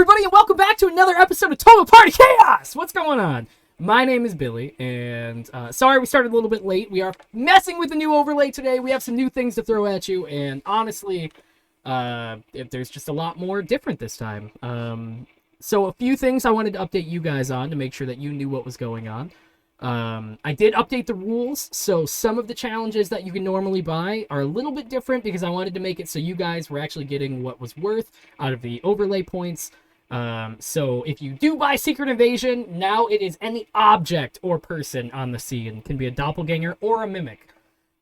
everybody, and welcome back to another episode of Total Party Chaos! What's going on? My name is Billy, and sorry we started a little bit late. We are messing with the new overlay today. We have some new things to throw at you, and honestly, there's just a lot more different this time. So a few things I wanted to update you guys on to make sure that you knew what was going on. I did update the rules, so some of the challenges that you can normally buy are a little bit different because I wanted to make it so you guys were actually getting what was worth out of the overlay points. So if you do buy Secret Invasion, now it is any object or person on the scene. It can be a doppelganger or a mimic.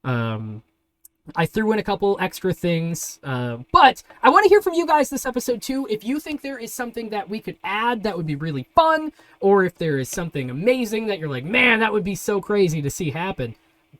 I threw in a couple extra things, but I want to hear from you guys this episode too. If you think there is something that we could add that would be really fun, or if there is something amazing that you're like, man, that would be so crazy to see happen,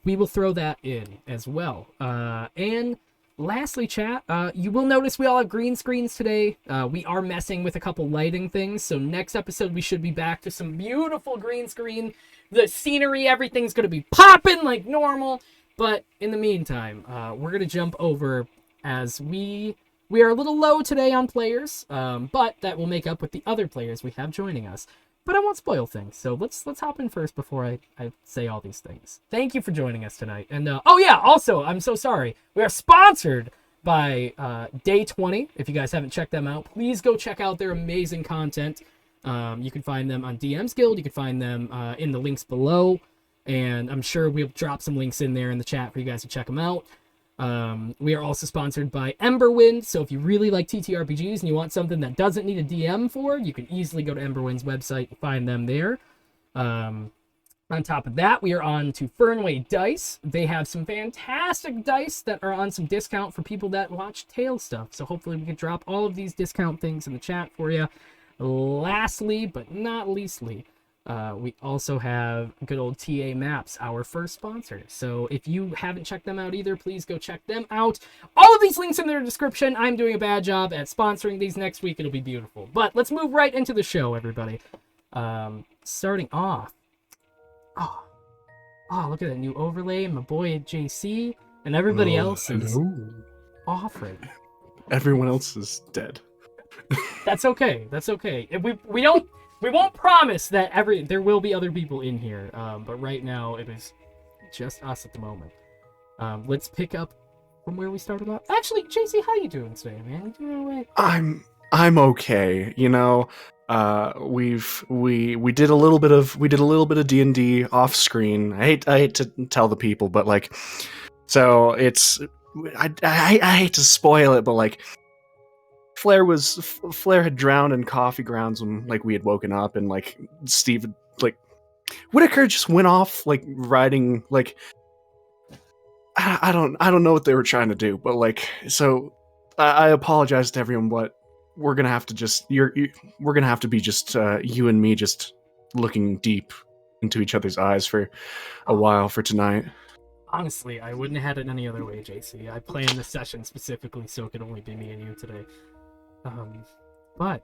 we will throw that in as well. And lastly, chat, you will notice we all have green screens today. We are messing with a couple lighting things, so next episode we should be back to some beautiful green screen. The scenery, everything's going to be popping like normal. But in the meantime, we're going to jump over as we are a little low today on players, but that will make up with the other players we have joining us. But I won't spoil things, so let's hop in first before I say all these things. Thank you for joining us tonight. And, oh yeah, also, I'm so sorry. We are sponsored by Day 20. If you guys haven't checked them out, please go check out their amazing content. You can find them on DM's Guild. You can find them in the links below. And I'm sure we'll drop some links in there in the chat for you guys to check them out. We are also sponsored by Emberwind, so if you really like TTRPGs and you want something that doesn't need a DM for, you can easily go to Emberwind's website and find them there. On top of that, we are on to Fernway Dice. They have some fantastic dice that are on some discount for people that watch Tale stuff, so hopefully we can drop all of these discount things in the chat for you. Lastly, but not leastly, we also have good old TA Maps, our first sponsor. So if you haven't checked them out either, please go check them out. All of these links in their description. I'm doing a bad job at sponsoring these next week. It'll be beautiful. But let's move right into the show, everybody. Starting off. Oh, look at that new overlay. My boy JC and everybody else is offering. Everyone else is dead. That's okay. That's okay. We won't promise that there will be other people in here, but right now it is just us at the moment. Let's pick up from where we started off. Actually, JC, how you doing today, man? You doing all right? I'm okay. You know, we did a little bit of DnD off screen. I hate to tell the people, but like, so it's I hate to spoil it, but like, Flare had drowned in coffee grounds when like we had woken up, and like Steve, like Whittaker just went off like riding like I don't know what they were trying to do, but like, so I apologize to everyone, but we're gonna have to just we're gonna have to be just you and me just looking deep into each other's eyes for a while for tonight. Honestly, I wouldn't have had it any other way, JC. I planned this session specifically so it could only be me and you today. But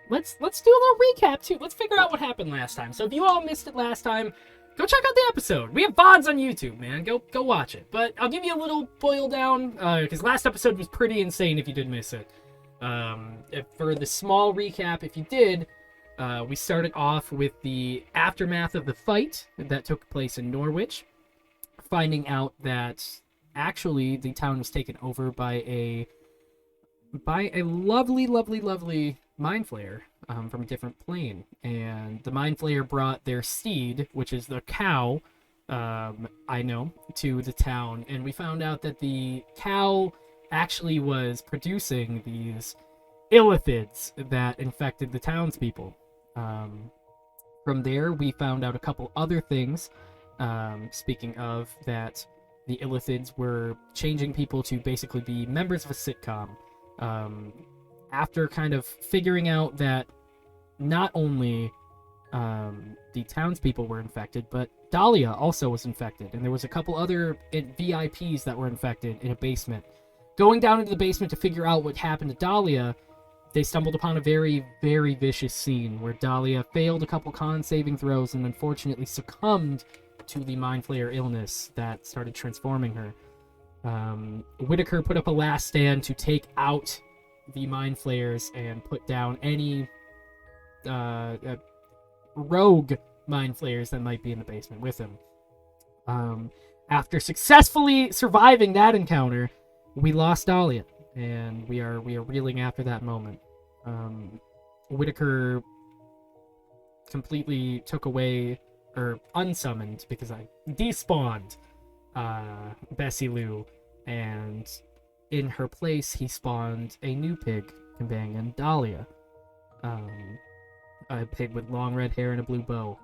let's do a little recap too. Let's figure out what happened last time. So if you all missed it last time, go check out the episode. We have VODs on YouTube, man. Go watch it. But I'll give you a little boil down because last episode was pretty insane if you did miss it. For the small recap, if you did, we started off with the aftermath of the fight that took place in Norwich, finding out that actually the town was taken over by a lovely mind flayer from a different plane, and the mind flayer brought their steed, which is the cow, I know, to the town, and we found out that the cow actually was producing these illithids that infected the townspeople. From there, we found out a couple other things. Speaking of that, the illithids were changing people to basically be members of a sitcom. After kind of figuring out that not only the townspeople were infected, but Dahlia also was infected, and there was a couple other VIPs that were infected in a basement. Going down into the basement to figure out what happened to Dahlia, they stumbled upon a very, very vicious scene where Dahlia failed a couple con saving throws and unfortunately succumbed to the Mind Flayer illness that started transforming her. Whittaker put up a last stand to take out the mind flayers and put down any rogue mind flayers that might be in the basement with him. After successfully surviving that encounter, we lost Dahlia, and we are reeling after that moment. Whittaker completely took away, or unsummoned, because I despawned Bessie Lou, and in her place he spawned a new pig companion, Dahlia. A pig with long red hair and a blue bow.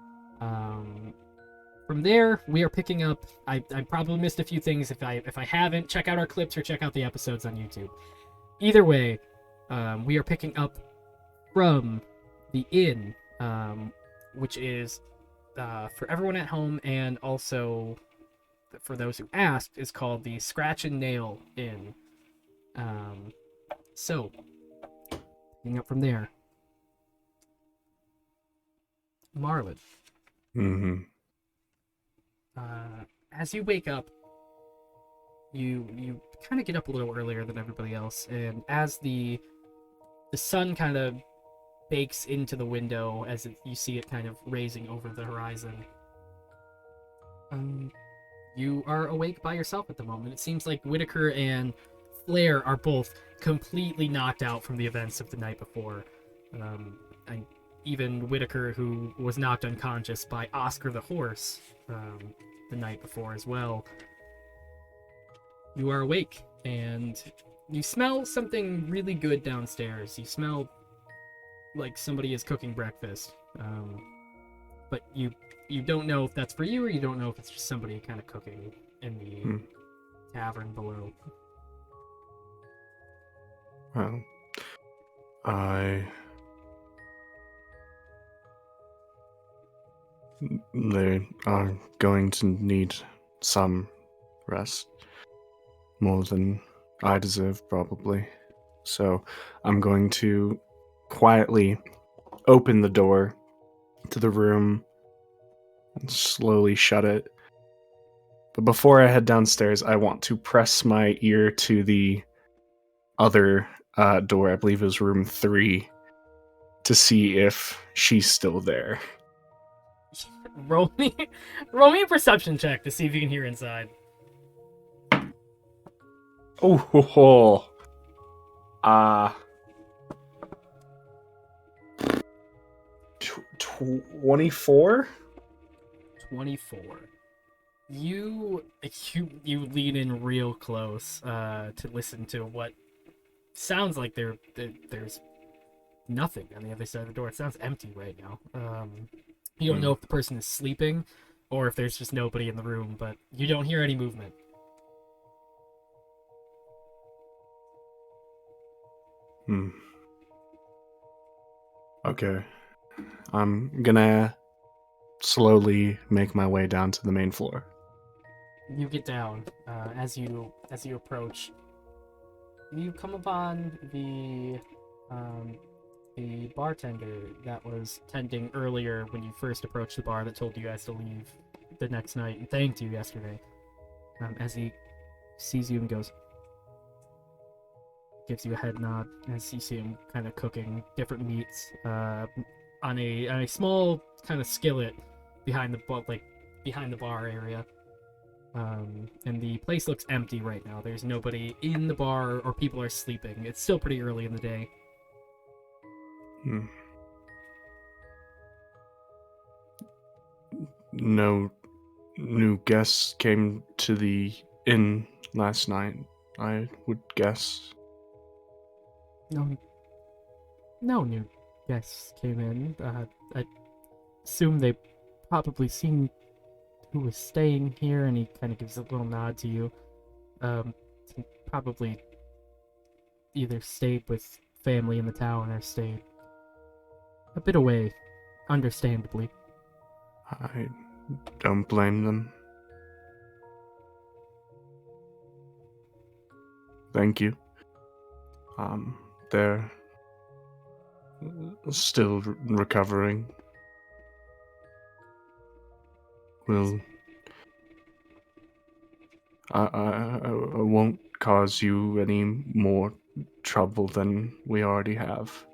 From there, we are picking up. I probably missed a few things. If I haven't, check out our clips or check out the episodes on YouTube. Either way, we are picking up from the inn, which is for everyone at home, and also for those who asked, is called the Scratch and Nail Inn. So, picking up from there, Marlin. Mm-hmm. As you wake up, you kind of get up a little earlier than everybody else, and as the sun kind of bakes into the window, as you see it kind of raising over the horizon, you are awake by yourself at the moment. It seems like Whittaker and Flare are both completely knocked out from the events of the night before. And even Whittaker, who was knocked unconscious by Oscar the horse the night before as well. You are awake, and you smell something really good downstairs. You smell like somebody is cooking breakfast. But you don't know if that's for you, or you don't know if it's just somebody kind of cooking in the tavern below. Well, they are going to need some rest. More than I deserve, probably. So I'm going to quietly open the door to the room and slowly shut it. But before I head downstairs, I want to press my ear to the other door, I believe it was room 3, to see if she's still there. Roll me a perception check to see if you can hear inside. Oh, ho, ho. 24? 24. You lean in real close to listen to what sounds like there's nothing on the other side of the door. It sounds empty right now. You don't know if the person is sleeping or if there's just nobody in the room, but you don't hear any movement. Okay. I'm gonna slowly make my way down to the main floor. You get down. As you approach, you come upon the bartender that was tending earlier when you first approached the bar, that told you guys to leave the next night and thanked you yesterday. As he sees you and gives you a head nod as you see him kind of cooking different meats on a small kind of skillet behind the bar area. And the place looks empty right now. There's nobody in the bar, or people are sleeping. It's still pretty early in the day. No new guests came to the inn last night, I would guess. No new guests came in. I assume they probably seen who was staying here, and he kind of gives a little nod to you. He probably either stayed with family in the town or stayed a bit away, understandably. I don't blame them. Thank you. They're still recovering. Well, I won't cause you any more trouble than we already have.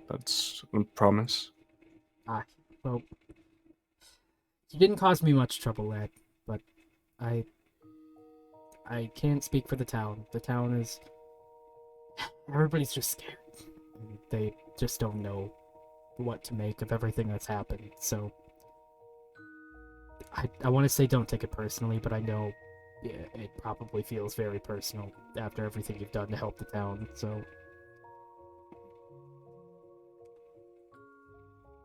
That's a promise. Ah, well, you didn't cause me much trouble, lad, but I can't speak for the town. The town is... Everybody's just scared. And they just don't know what to make of everything that's happened, so... I want to say don't take it personally, but I know it probably feels very personal after everything you've done to help the town, so...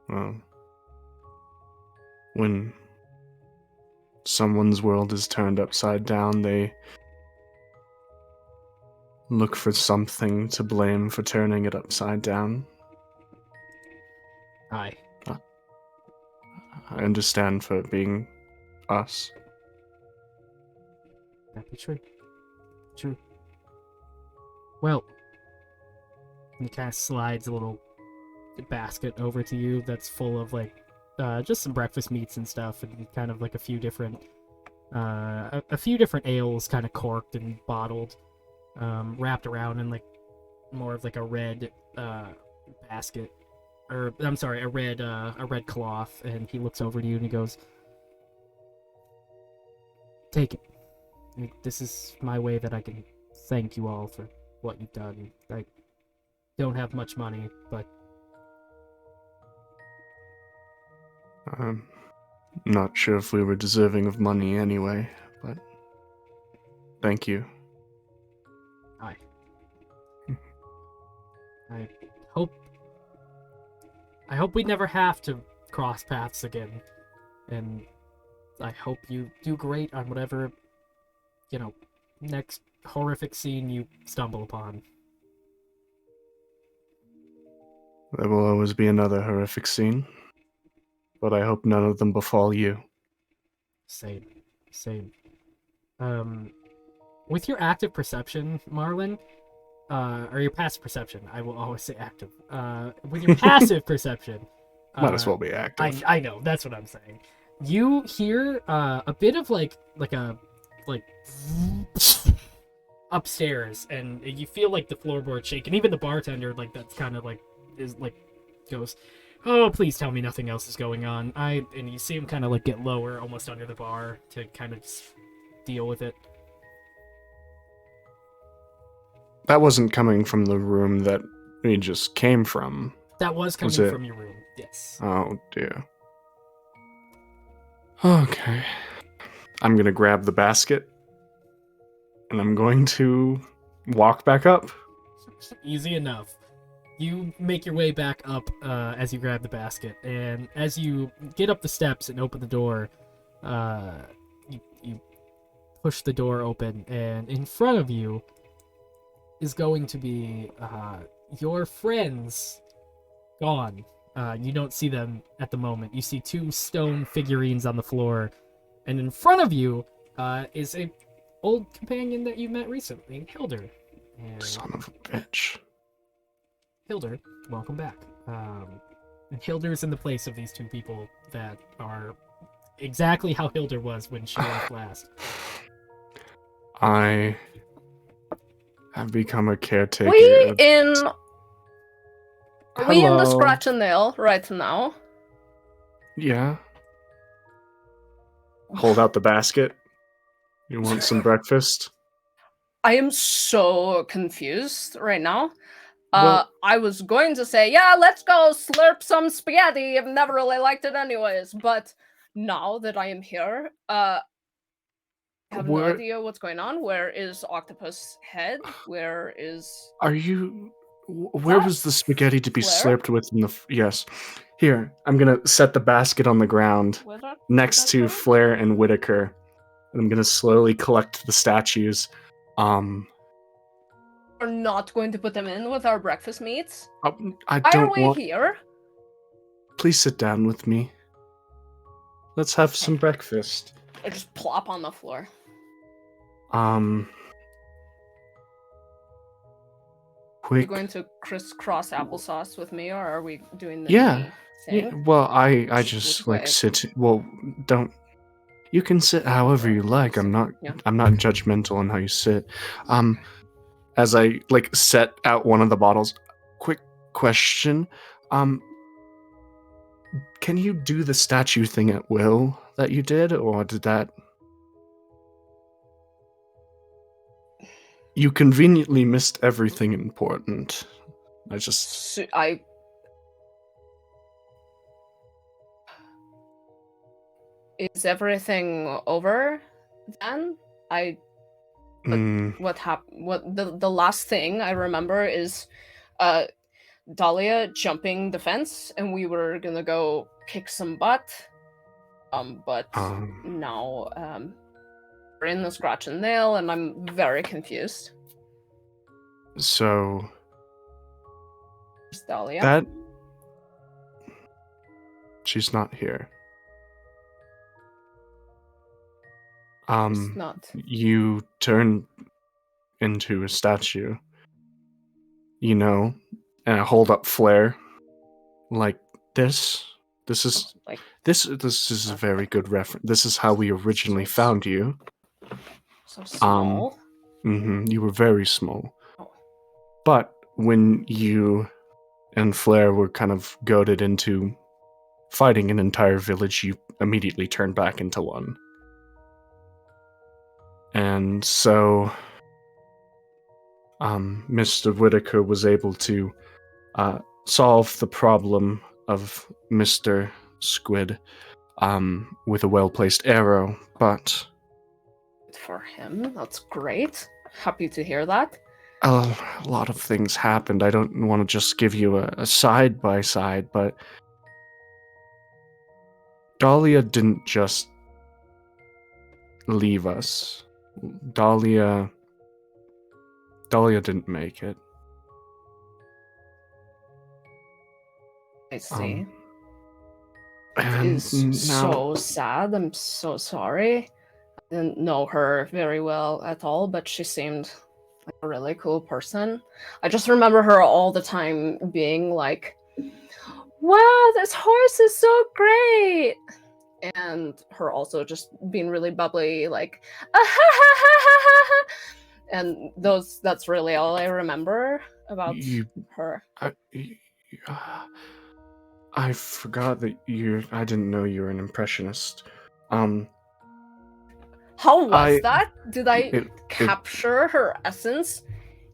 Well, when someone's world is turned upside down, they look for something to blame for turning it upside down. Aye. I understand for it being us. That'd be true. True. Well, he kind of slides a little basket over to you that's full of, like, just some breakfast meats and stuff, and kind of, like, a few different ales kind of corked and bottled, wrapped around in, like, more of, like, a red, basket. Or, I'm sorry, a red cloth, and he looks over to you and he goes, "Take it. This is my way that I can thank you all for what you've done. I don't have much money, but..." I'm not sure if we were deserving of money anyway, but thank you. Aye. I hope we never have to cross paths again, and I hope you do great on whatever, next horrific scene you stumble upon. There will always be another horrific scene, but I hope none of them befall you. Same. With your active perception, Marlin, or your passive perception, I will always say active. With your passive perception, Might as well be active. I know, that's what I'm saying. You hear a bit of like upstairs, and you feel like the floorboard shake, and even the bartender, like, that's kind of like is like goes, "Oh, please tell me nothing else is going on." And you see him kind of like get lower, almost under the bar, to kind of just deal with it. That wasn't coming from the room that we just came from. That was coming from your room, yes. Oh dear. Okay. I'm gonna grab the basket, and I'm going to walk back up. Easy enough. You make your way back up as you grab the basket, and as you get up the steps and open the door, you push the door open, and in front of you is going to be your friends gone. You don't see them at the moment. You see two stone figurines on the floor, and in front of you is a old companion that you met recently, Hilder. And Son of a bitch. Hilder, welcome back. And Hilder's in the place of these two people that are exactly how Hilder was when she left last. I have become a caretaker. Are we in the Hello. scratch and nail right now? Yeah. Hold out the basket. You want some breakfast? I am so confused right now. Well- I was going to say, yeah, let's go slurp some spaghetti. I've never really liked it anyways, but now that I am here, I have no idea what's going on. Where is Octopus Head? Where is... Are you... Where was the spaghetti to be Flare? slurped with in the... Yes. Here, I'm gonna set the basket on the ground next to Flare and Whittaker. And I'm gonna slowly collect the statues. We're not going to put them in with our breakfast meats? I Why don't are we want... here? Please sit down with me. Let's have some breakfast. I just plop on the floor. Are you Quick. going to crisscross applesauce with me, or are we doing the Yeah. thing? Yeah, well, I just like Wait. sit. Well, don't. You can sit however you like. I'm not Yeah. judgmental on how you sit. as I like set out one of the bottles. Quick question. Can you do the statue thing at will that you did, or did that... You conveniently missed everything important. Is everything over then? What happened? What the last thing I remember is Dahlia jumping the fence, and we were gonna go kick some butt. But now we're in the scratch and nail, and I'm very confused. So Dahlia. that she's not here. It's not. You turn into a statue, and I hold up Flare like this. This is a very good reference. This is how we originally found you. So small. You were very small. But when you and Flare were kind of goaded into fighting an entire village, you immediately turned back into one. And so Mr. Whittaker was able to solve the problem of Mr. Squid with a well-placed arrow, but... For him, that's great. Happy to hear that. A lot of things happened. I don't want to just give you a side-by-side, but Dahlia didn't just leave us. Dahlia didn't make it. I see. And it is so sad. I'm so sorry. I didn't know her very well at all, but she seemed like a really cool person. I just remember her all the time being like, wow, this horse is so great! And her also just being really bubbly, like, ah, ha, ha, ha, ha, ha. And that's really all I remember about her. I forgot that I didn't know you were an impressionist. How was that? Did I capture her essence?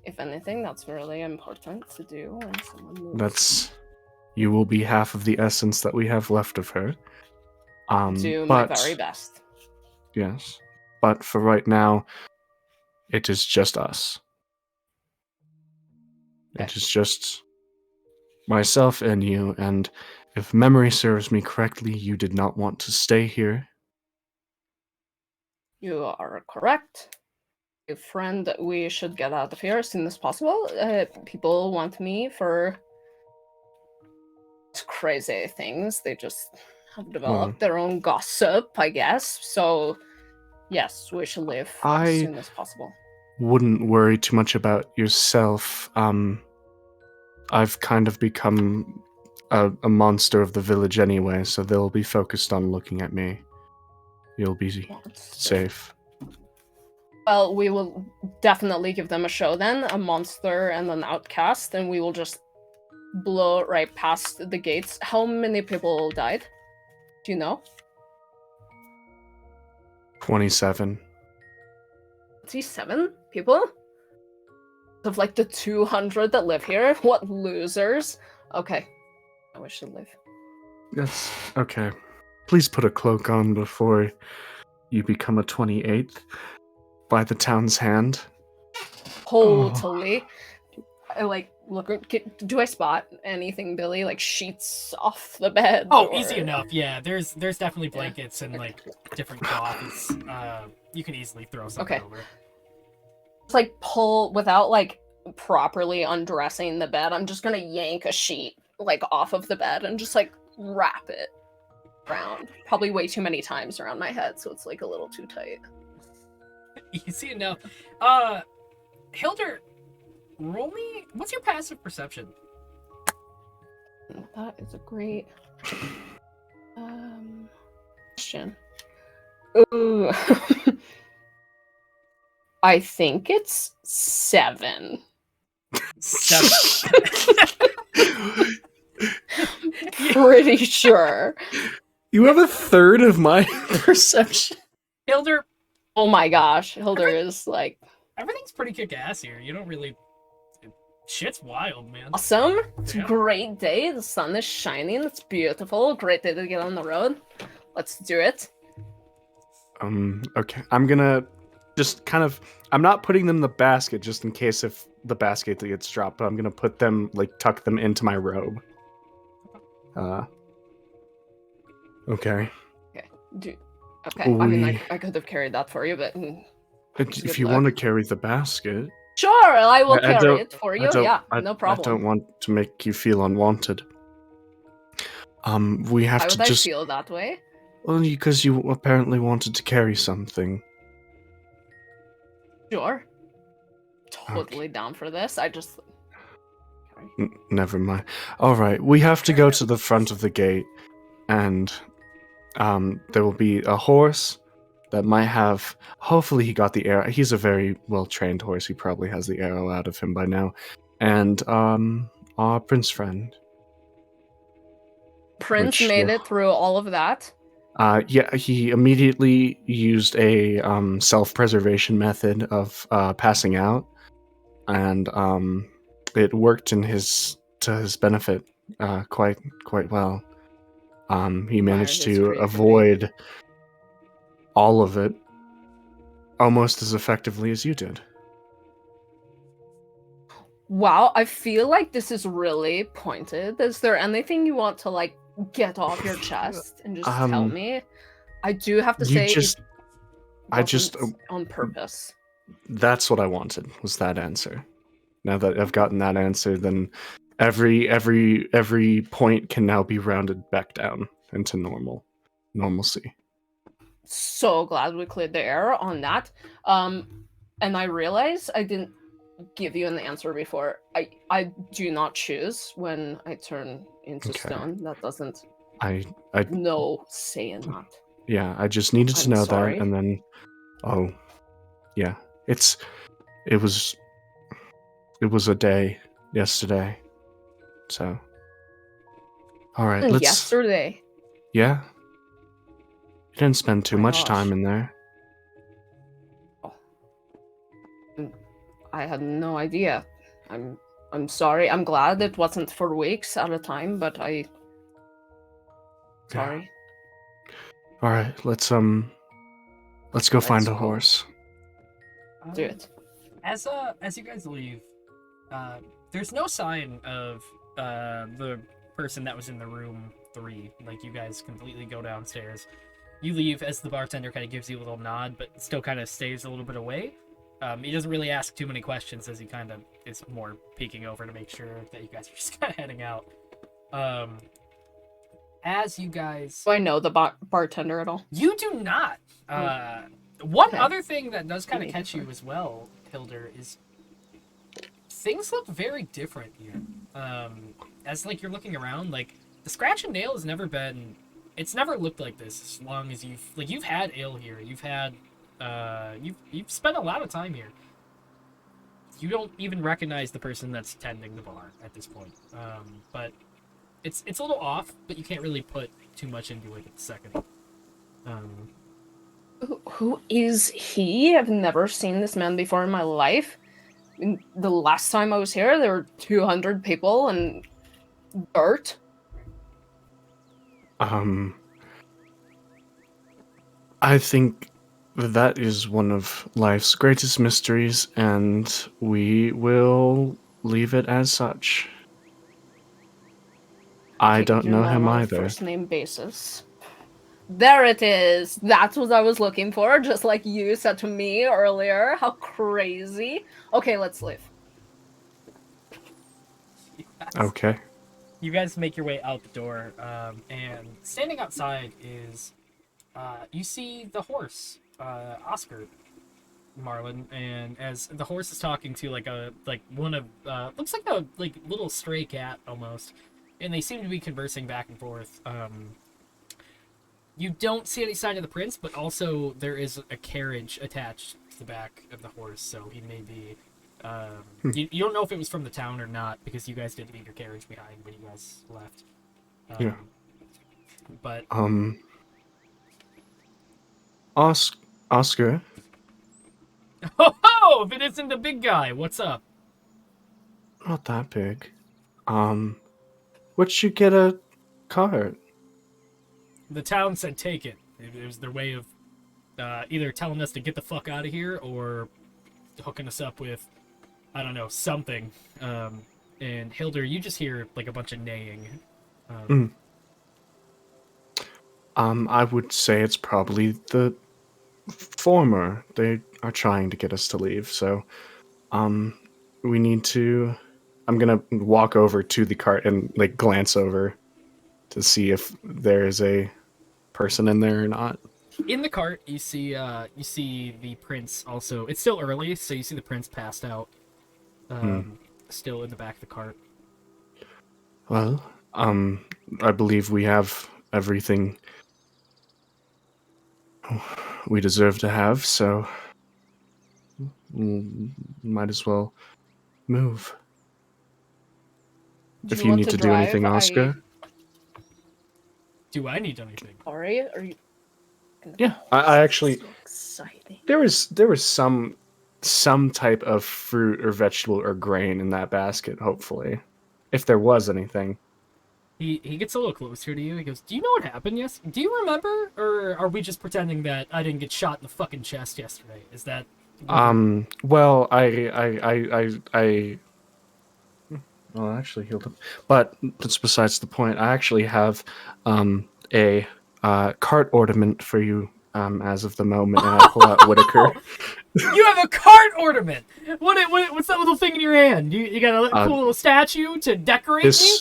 If anything, that's really important to do when someone moves. You will be half of the essence that we have left of her. Do my very best. Yes. But for right now, it is just us. Okay. It is just myself and you, and if memory serves me correctly, you did not want to stay here. You are correct. Friend, we should get out of here as soon as possible. People want me for crazy things. They just have developed their own gossip, I guess. So, yes, we should leave as soon as possible. Wouldn't worry too much about yourself. I've kind of become a monster of the village anyway, so they'll be focused on looking at me. You'll be safe. Well, we will definitely give them a show then, a monster and an outcast, and we will just blow right past the gates. How many people died? Do you know? 27. 27 people? Of like the 200 that live here? What losers? Okay. We should leave. Yes, okay. Please put a cloak on before you become a 28th by the town's hand. Totally. I like look. Do I spot anything, Billy? Like sheets off the bed? Oh, easy enough. Yeah, there's definitely blankets and like different cloths. You can easily throw something over. Just like pull without like properly undressing the bed. I'm just gonna yank a sheet like off of the bed and just like wrap it around. Probably way too many times around my head, so it's like a little too tight. Easy enough. Hilder, roll me. What's your passive perception? That is a great question. Ooh. I think it's 7. 7. Pretty sure. You have a third of my perception. Hilder, Oh my gosh, Hilder is like everything's pretty kick-ass here. You don't really... Shit's wild, man. awesome. It's a Yeah. great day. The sun is shining. It's beautiful. Great day to get on the road. Let's do it. Okay. I'm gonna just kind of... I'm not putting them in the basket just in case if the basket gets dropped, but I'm gonna put them, like, tuck them into my robe. Okay. Okay. I mean, We- I could have carried that for you, but If Good you luck. want to carry the basket... sure, I will I carry don't- it for you. Yeah, no problem. I don't want to make you feel unwanted. We have Why to would I just... feel that way? Well, because you apparently wanted to carry something. Sure. Totally down for this. I just... Never mind. Alright, we have to go to the front of the gate, and there will be a horse that might have... Hopefully he got the arrow. He's a very well-trained horse. He probably has the arrow out of him by now. And our prince friend. Prince Which made will- it through all of that. Yeah, he immediately used a self-preservation method of passing out, and it worked to his benefit quite well. He managed his to creativity. avoid all of it almost as effectively as you did. Wow, I feel like this is really pointed. Is there anything you want to, like, get off your chest and just tell me? I do have to you say, just- I just- on purpose. That's what I wanted, was that answer. Now that I've gotten that answer, then every point can now be rounded back down into normalcy. So glad we cleared the air on that. And I realize I didn't give you an answer before. I do not choose when I turn into Okay. stone. That doesn't I no saying that. Yeah, I just needed to I'm know sorry. that, and then, yeah, it was a day yesterday, so, all right, let's. Yesterday. Yeah, you didn't spend too My much gosh. time in there. I had no idea. I'm sorry. I'm glad it wasn't for weeks at a time, but Yeah. sorry. All right, let's go Let's find a go. horse. Do it. As you guys leave, there's no sign of the person that was in the room 3. Like, you guys completely go downstairs. You leave as the bartender kind of gives you a little nod, but still kind of stays a little bit away. He doesn't really ask too many questions, as he kind of is more peeking over to make sure that you guys are just kind of heading out. As you guys... Do I know the bartender at all? You do not. One Okay. other thing that does kind of Me catch you either. as well, Hilder, is things look very different here. As like you're looking around, like the scratch and nail has never been. It's never looked like this as long as you've had ale here. You've had you've spent a lot of time here. You don't even recognize the person that's tending the bar at this point. But it's a little off, but you can't really put too much into it at the second. Who is he? I've never seen this man before in my life. The last time I was here, there were 200 people and dirt. I think that is one of life's greatest mysteries, and we will leave it as such. I Take don't your know name him on a either. First name basis. There it is. That's what I was looking for, just like you said to me earlier. How crazy. Okay, let's leave. Okay. You guys make your way out the door, and standing outside is, you see the horse, Oscar, Marlin, and as the horse is talking to one of looks like a little stray cat almost, and they seem to be conversing back and forth. You don't see any sign of the prince, but also there is a carriage attached marked the back of the horse, so he may be. You don't know if it was from the town or not because you guys didn't leave your carriage behind when you guys left. Yeah. But Oscar, oh, if it isn't the big guy, what's up? not that big. Would you get a cart? The town said take it. It was their way of either telling us to get the fuck out of here or hooking us up with, I don't know, something. And Hilder, you just hear like a bunch of neighing. I would say it's probably the former. They are trying to get us to leave, so we need to. I'm gonna walk over to the cart and like glance over to see if there is a person in there or not. In the cart, you see the prince. Also, it's still early, so you see the prince passed out, still in the back of the cart. Well, I believe we have everything we deserve to have, so might as well move. Do If you want need to do anything, drive? Oscar. Do I need anything? Sorry, are you? Yeah, I actually. So exciting. There was some type of fruit or vegetable or grain in that basket. Hopefully, if there was anything. He gets a little closer to you. He goes, "Do you know what happened? Yes. Do you remember, or are we just pretending that I didn't get shot in the fucking chest yesterday? Is that?" Well, I. Well, I actually healed him, but that's besides the point. I actually have a cart ornament for you as of the moment, and I pull out Whittaker. You have a cart ornament. What's that little thing in your hand? You got a cool little statue to decorate me?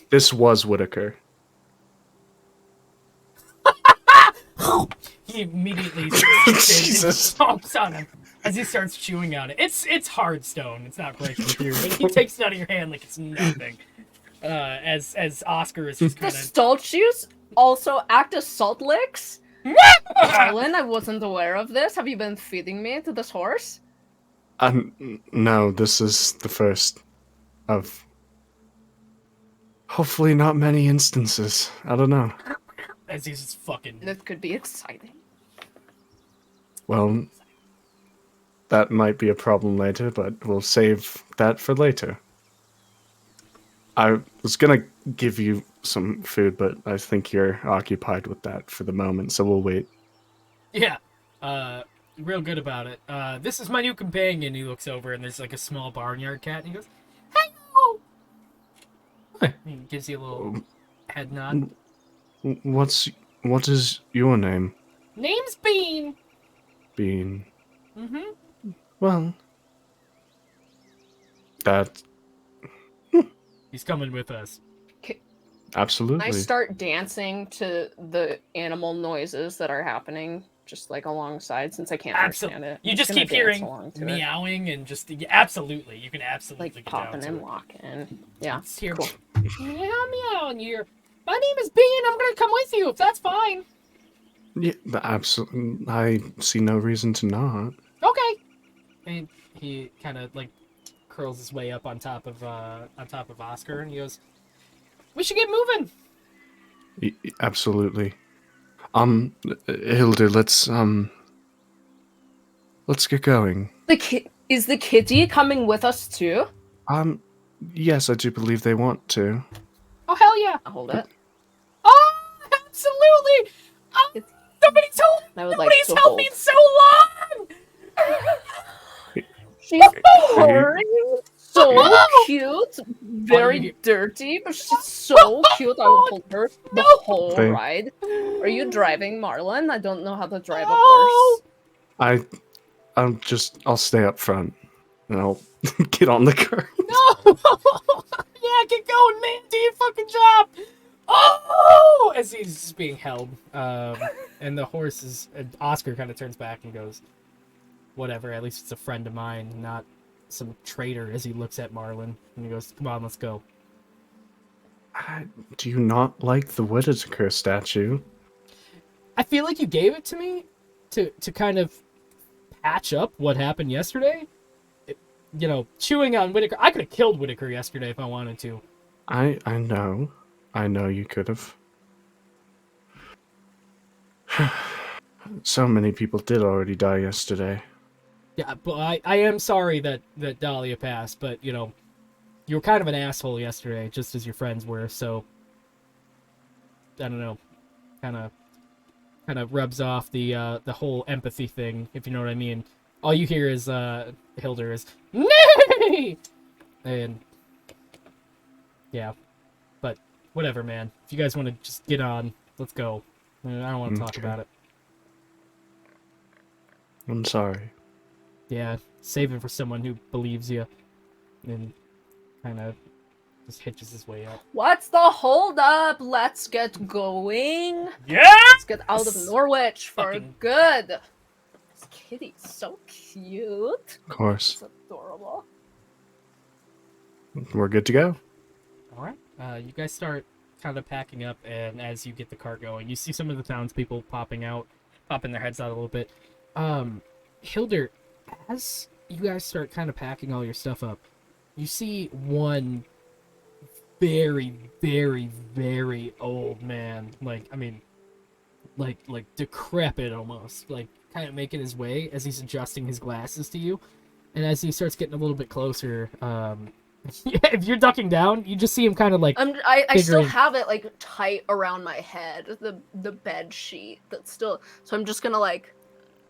This was Whittaker. He immediately Jesus. stomps on him as he starts chewing on it. It's hard stone. It's not breaking through, but he takes it out of your hand like it's nothing. As Oscar is just The kind of statues also act as salt licks. Marlin, I wasn't aware of this. Have you been feeding me to this horse? No, this is the first of hopefully not many instances. I don't know. as he's just fucking. That could be exciting. Well, that might be a problem later, but we'll save that for later. I was gonna give you some food, but I think you're occupied with that for the moment, so we'll wait. Yeah, real good about it. This is my new companion. He looks over and there's like a small barnyard cat, and he goes, "Hello." He gives you a little head nod. What is your name? Name's Bean. Bean. Mm-hmm. Well, that He's coming with us. absolutely. I start dancing to the animal noises that are happening, just like alongside, since I can't understand it. You I'm just gonna keep dance hearing along to it. meowing and just absolutely. You can absolutely Like get popping down to and it. walking. Yeah, It's here. cool. Meow meow, and you're. My name is Bean. I'm gonna come with you if that's fine. Yeah, absolutely. I see no reason to not. Okay. And he kind of like curls his way up on top of Oscar, and he goes, "We should get moving." Absolutely. Hilda, let's get going. Is the kitty coming with us too? Yes, I do believe they want to. Oh hell yeah! I'll hold it. Oh, absolutely! Oh, nobody's helped me in so long. She's purring, so cute, very dirty, but she's so cute. I will hold her the whole ride. Are you driving, Marlin? I don't know how to drive a horse. I'll stay up front and I'll get on the car. No! Yeah, get going, man. Do your fucking job. Oh! As he's being held, and the horse is. Oscar kind of turns back and goes, "Whatever. At least it's a friend of mine, not some traitor." As he looks at Marlin, and he goes, "Come on, let's go." Do you not like the Whittaker statue? I feel like you gave it to me to kind of patch up what happened yesterday. Chewing on Whittaker. I could have killed Whittaker yesterday if I wanted to. I know you could have. So many people did already die yesterday. Yeah, but I am sorry that Dahlia passed, but you were kind of an asshole yesterday, just as your friends were. So I don't know, kind of rubs off the whole empathy thing, if you know what I mean. All you hear is Hilder is nay, and yeah, but whatever, man. If you guys want to just get on, let's go. I don't want to talk about it. I'm sorry. Yeah, save it for someone who believes you, and kind of just hitches his way up. What's the hold up? Let's get going. Yeah. Let's get out of Norwich for good. This kitty's so cute. Of course. It's adorable. We're good to go. All right. You guys start kind of packing up, and as you get the cart going, you see some of the townspeople popping their heads out a little bit. Hilder, as you guys start kind of packing all your stuff up, you see one very, very, very old man, like decrepit almost, like kind of making his way as he's adjusting his glasses to you, and as he starts getting a little bit closer, if you're ducking down, you just see him kind of like I still have it like tight around my head, the bed sheet that's still, so I'm just gonna like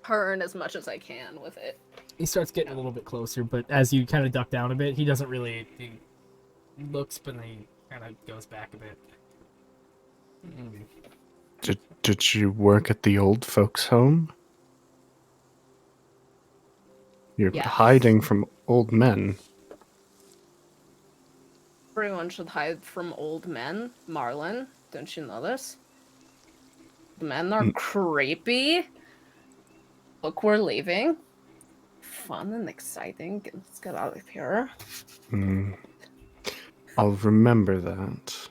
turn as much as I can with it. He starts getting a little bit closer, but as you kind of duck down a bit, he doesn't really, he looks, but then he kind of goes back a bit. Did you work at the old folks' home? You're hiding from old men. Everyone should hide from old men. Marlin, don't you know this? Men are creepy. Look, we're leaving. Fun and exciting. Let's get out of here. I'll remember that.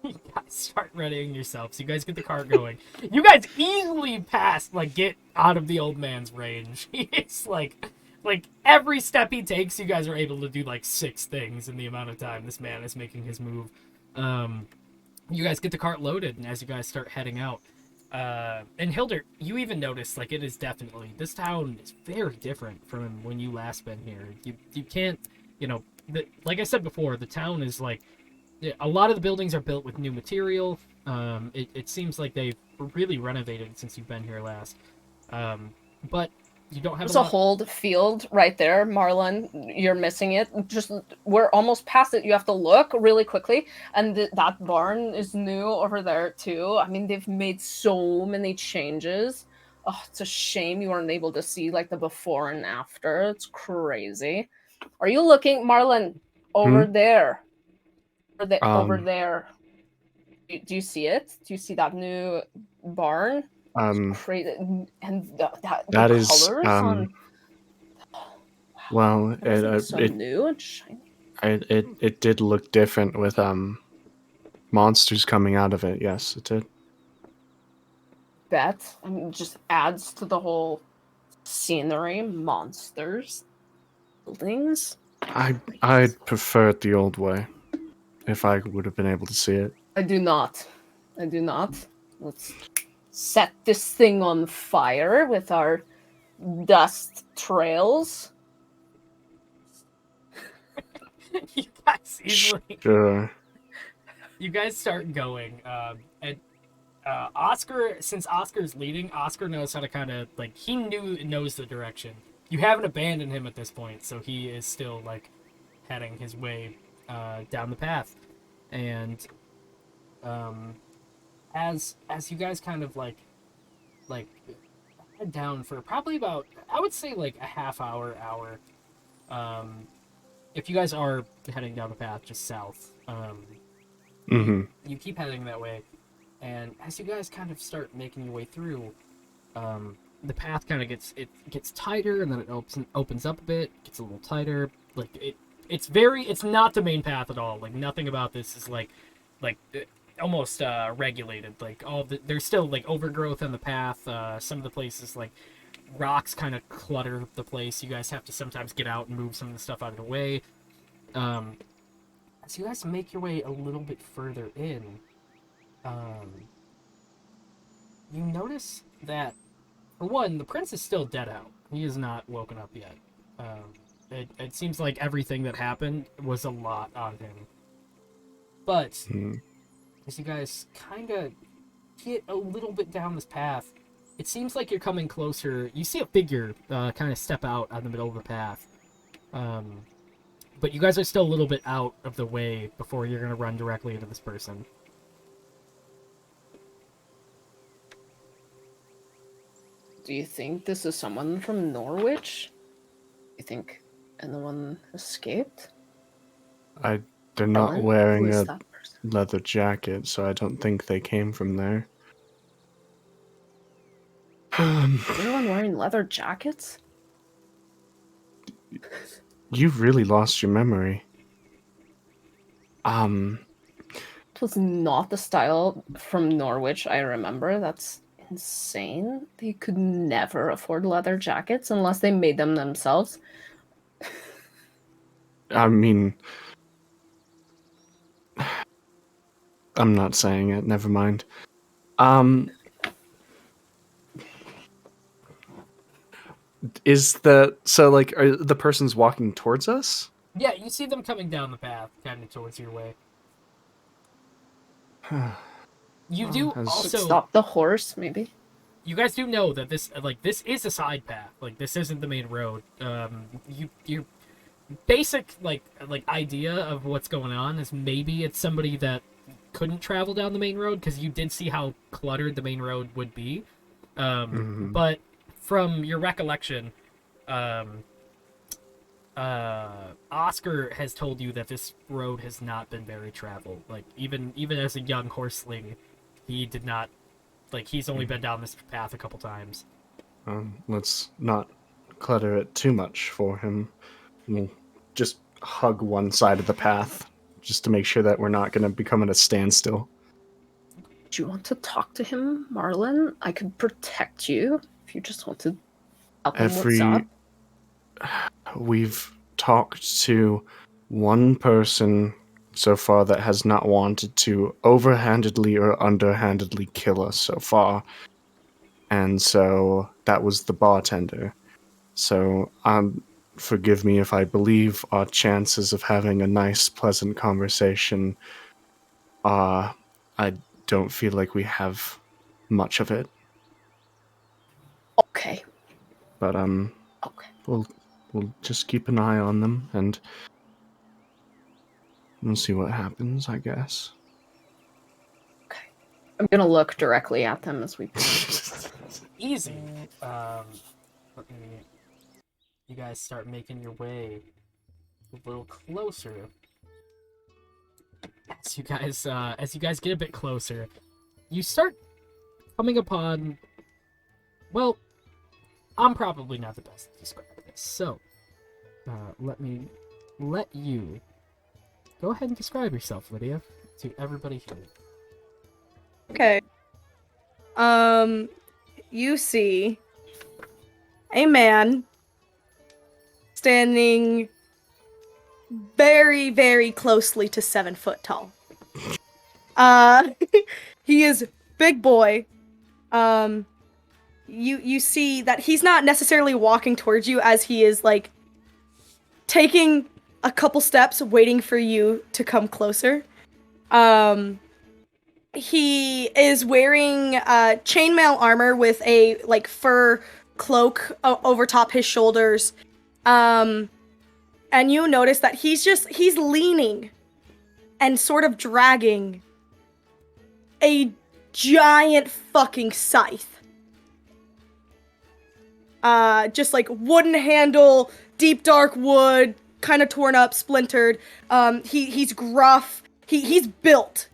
You guys start readying yourselves. You guys get the car going. You guys easily get out of the old man's range. It's like every step he takes, you guys are able to do like 6 things in the amount of time this man is making his move. You guys get the cart loaded, and as you guys start heading out, and Hilder, you even notice like it is definitely, this town is very different from when you last been here. You can't, like I said before, the town is like, a lot of the buildings are built with new material. It seems like they've really renovated since you've been here last. But you don't have There's a whole field right there, Marlin. You're missing it. We're almost past it. You have to look really quickly. And that barn is new over there too. I mean, they've made so many changes. Oh, it's a shame you weren't able to see like the before and after. It's crazy. Are you looking, Marlin? Over there. Over there. Do you see it? Do you see that new barn? Crazy. And that is colors on... well, it new and shiny. It did look different with monsters coming out of it. Yes, it did. Bet. I mean, just adds to the whole scenery. Monsters, buildings. I'd prefer it the old way, if I would have been able to see it. I do not. Let's set this thing on fire with our dust trails. You guys easily. Sure. You guys start going, and Oscar. Since Oscar's leading, Oscar knows how to kind of like, he knows the direction. You haven't abandoned him at this point, so he is still like heading his way down the path, and as you guys kind of like head down for probably about, I would say like a half hour. If you guys are heading down the path just south, you keep heading that way, and as you guys kind of start making your way through, the path kind of gets tighter, and then it opens up a bit, gets a little tighter. Like it's not the main path at all. Like nothing about this is like almost regulated. Like there's still like overgrowth on the path. Some of the places like rocks kind of clutter the place. You guys have to sometimes get out and move some of the stuff out of the way. As you guys make your way a little bit further in, you notice that, for one, the prince is still dead out. He is not woken up yet. It seems like everything that happened was a lot on him. But as you guys kind of get a little bit down this path, it seems like you're coming closer. You see a figure kind of step out on the middle of the path. But you guys are still a little bit out of the way before you're going to run directly into this person. Do you think this is someone from Norwich? You think anyone escaped? They're not Ellen? wearing Who is a that person? leather jacket, so I don't think they came from there. Everyone wearing leather jackets? You've really lost your memory. It was not the style from Norwich I remember. That's insane. They could never afford leather jackets unless they made them themselves. I mean, I'm not saying it, never mind. Are the person's walking towards us? Yeah, you see them coming down the path, kind of towards your way. You do also Stop the horse, maybe. You guys do know that this is a side path. Like, this isn't the main road. Your basic idea of what's going on is maybe it's somebody that couldn't travel down the main road, because you did see how cluttered the main road would be. But from your recollection, Oscar has told you that this road has not been very traveled. Like, even as a young horseling, he did not, he's only been down this path a couple times. Let's not clutter it too much for him. We'll just hug one side of the path, just to make sure that we're not going to become at a standstill. Do you want to talk to him, Marlin? I could protect you if you just want to tell him what's up. We've talked to one person so far that has not wanted to overhandedly or underhandedly kill us so far. And so that was the bartender. So forgive me if I believe our chances of having a nice, pleasant conversation, I don't feel like we have much of it. Okay. But Okay. We'll just keep an eye on them, and we'll see what happens, I guess. Okay. I'm gonna look directly at them as we... Easy. You guys start making your way a little closer. As you guys get a bit closer, you start coming upon... Well, I'm probably not the best to describe this, so let me let you go ahead and describe yourself, Lydia, to everybody here. Okay. You see a man standing very, very closely to 7 foot tall. He is big boy. You see that he's not necessarily walking towards you, as he is taking a couple steps, waiting for you to come closer. He is wearing chainmail armor with a fur cloak over top his shoulders. And you notice that he's leaning and sort of dragging a giant fucking scythe. Just wooden handle, deep dark wood, kind of torn up, splintered. He's gruff. He's built.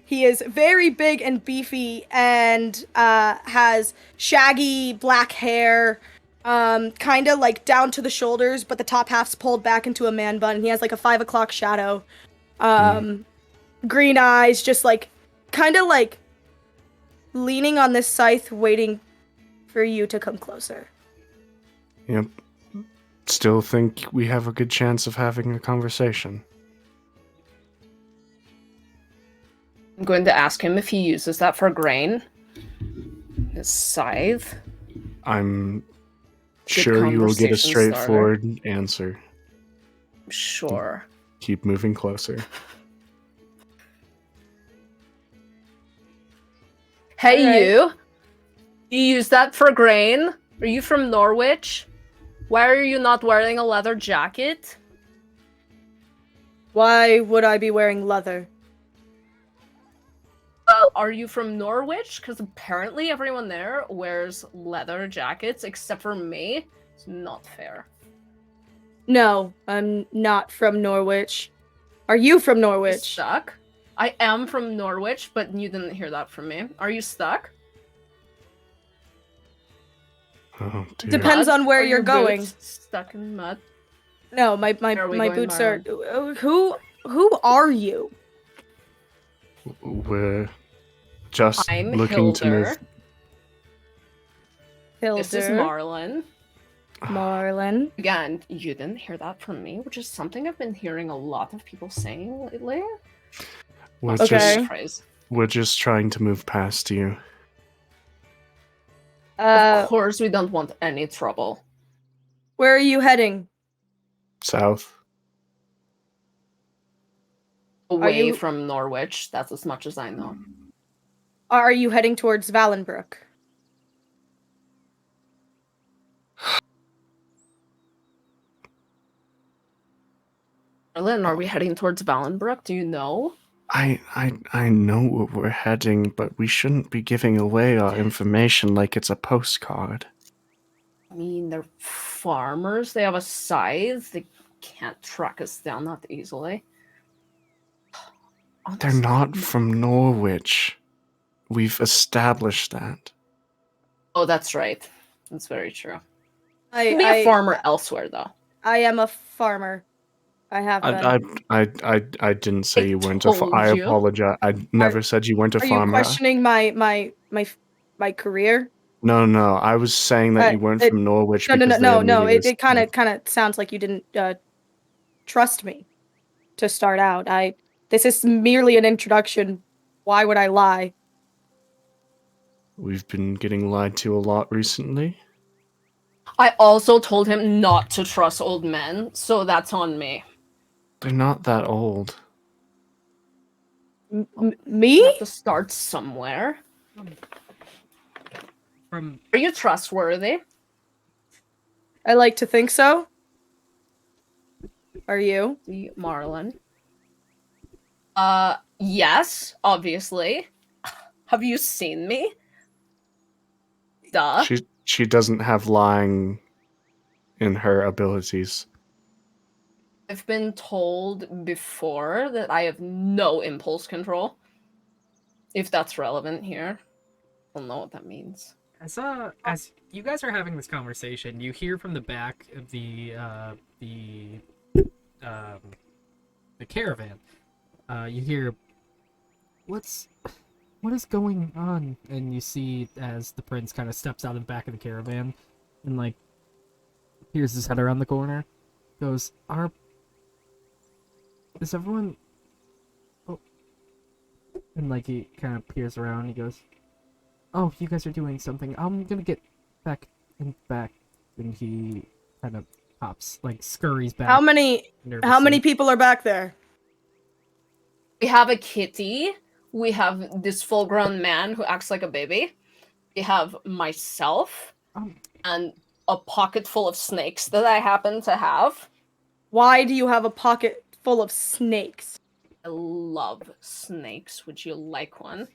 He is very big and beefy, and has shaggy black hair, kind of down to the shoulders, but the top half's pulled back into a man bun. He has a 5 o'clock shadow. green eyes, just like kind of like leaning on this scythe, waiting for you to come closer. Yep. Still think we have a good chance of having a conversation. I'm going to ask him if he uses that for grain. His scythe. I'm Good sure you will get a conversation starter. straightforward answer. Sure. Keep moving closer. Hey, Alright. you use that for grain? Are you from Norwich? Why are you not wearing a leather jacket? Why would I be wearing leather? Well, are you from Norwich? Because apparently everyone there wears leather jackets except for me. It's not fair. No, I'm not from Norwich. Are you from You Norwich? stuck? I am from Norwich, but you didn't hear that from me. Are you stuck? Oh dear. Depends Mud? on where Are you're your going. boots stuck in mud? No, my Where are we going, boots are. Marlin? Who are you? We're just I'm looking to Hilder. move. This is Hilder, Marlin. Marlin. Again, you didn't hear that from me, which is something I've been hearing a lot of people saying lately. We're Not Okay. surprised. we're just trying to move past you. Of course, we don't want any trouble. Where are you heading? South. Away you- from Norwich, that's as much as I know. Are you heading towards Valenbrook? Marlin, are we heading towards Valenbrook? Do you know? I know where we're heading, but we shouldn't be giving away our information like it's a postcard. I mean, they're farmers. They have a scythe. They can't track us down that easily. They're Honestly. not from Norwich. We've established that. Oh, that's right. That's very true. I Be a farmer elsewhere, though. I am a farmer. I have been. I didn't say I you weren't a farmer. I told you. apologize. I never said you weren't a Are you farmer. questioning my career? No. I was saying that you weren't from Norwich because they immediately It kind of sounds like you didn't trust me to start out. This is merely an introduction. Why would I lie? We've been getting lied to a lot recently. I also told him not to trust old men, so that's on me. They're not that old. You Me? have to start somewhere. From Are you trustworthy? I like to think so. Are you? The Marlin. Yes, obviously. Have you seen me? Duh. She doesn't have lying in her abilities. I've been told before that I have no impulse control. If that's relevant here. I don't know what that means. as you guys are having this conversation, you hear from the back of the caravan. You hear, what is going on? And you see as the prince kind of steps out of the back of the caravan and like peers his head around the corner, goes, is everyone? Oh, and like he kind of peers around. He goes, "Oh, you guys are doing something. I'm gonna get back in back." And he kind of hops, like scurries back. How many nervously. people are back there? We have a kitty. We have this full-grown man who acts like a baby. We have myself and a pocket full of snakes that I happen to have. Why do you have a pocket full of snakes? I love snakes. Would you like one?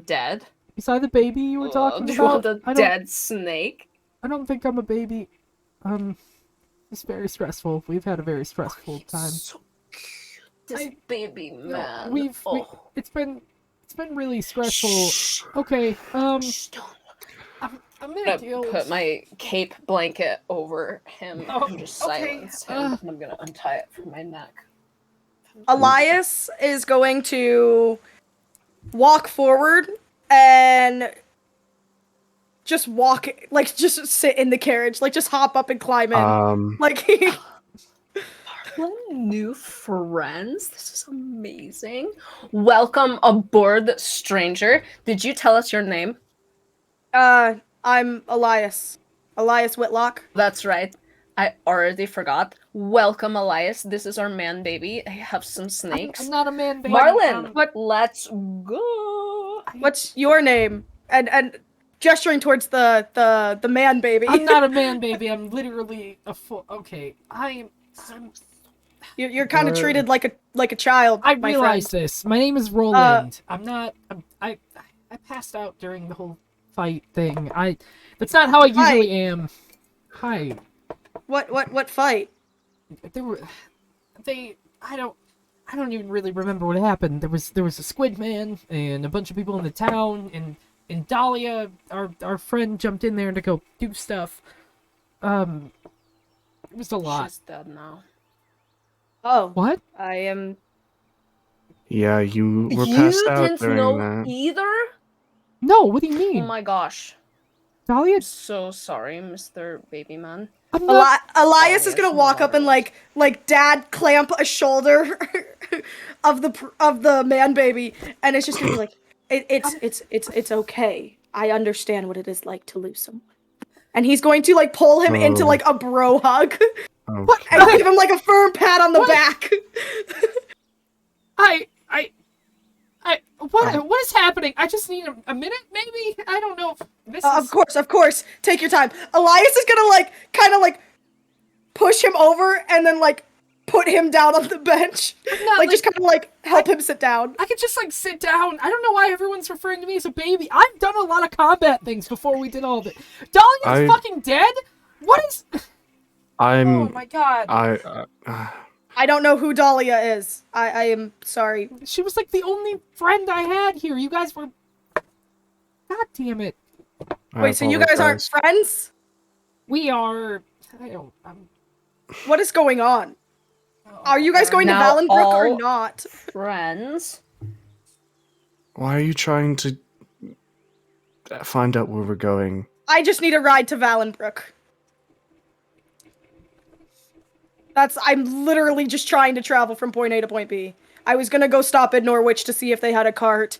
Dead. Is I the baby you were talking Do you want about? a dead snake? I don't think I'm a baby. It's very stressful. We've had a very stressful time. So cute. This baby man. It's been really stressful. Shh. Okay, Shh, don't. I'm I'm gonna gonna put my cape blanket over him Oh, and just okay, silence him. And I'm gonna untie it from my neck. Elias is going to walk forward and just walk, like, just sit in the carriage, like, just hop up and climb in. Like, New friends? This is amazing. Welcome aboard, stranger. Did you tell us your name? I'm Elias. Elias Whitlock. That's right. I already forgot. Welcome, Elias. This is our man baby. I have some snakes. I'm not a man, baby. Marlin, let's go. What's your name? And gesturing towards the man baby. I'm not a man, baby. I'm literally a full. Okay, I'm. You're kind of treated like a child. I my realize friend. this. My name is Roland. I'm not. I passed out during the whole fight thing. That's not how I usually am. Hi. What fight? I don't even really remember what happened. There was a squid man and a bunch of people in the town, and Dahlia, our friend, jumped in there to go do stuff. It was a lot. She's dead now. Oh. What? I am. Yeah, you were passed out didn't during know that. either? No, what do you Oh mean? my gosh. Dahlia? I'm so sorry, Mr. Baby Man. I'm not... Elias is Elias, gonna walk up and like dad clamp a shoulder of the man baby, and it's just gonna be like, it's okay. I understand what it is like to lose someone, and he's going to like pull him into like a bro hug, Okay. and give him like a firm pat on the back. What is happening? I just need a minute, maybe? I don't know if this is... Of course. Take your time. Elias is gonna like kind of like push him over and then like put him down on the bench. Like just kind of like help him sit down. I could just like sit down. I don't know why everyone's referring to me as a baby. I've done a lot of combat things before we did all of it. Dahlia's fucking dead? What is... Oh my god. I don't know who Dahlia is. I am sorry. She was like the only friend I had here. You guys were... God damn it. Wait, so you guys aren't friends? We are... What is going on? Are you guys going to Now Valenbrook or all not? Friends? Why are you trying to find out where we're going? I just need a ride to Valenbrook. I'm literally just trying to travel from point A to point B. I was gonna go stop in Norwich to see if they had a cart.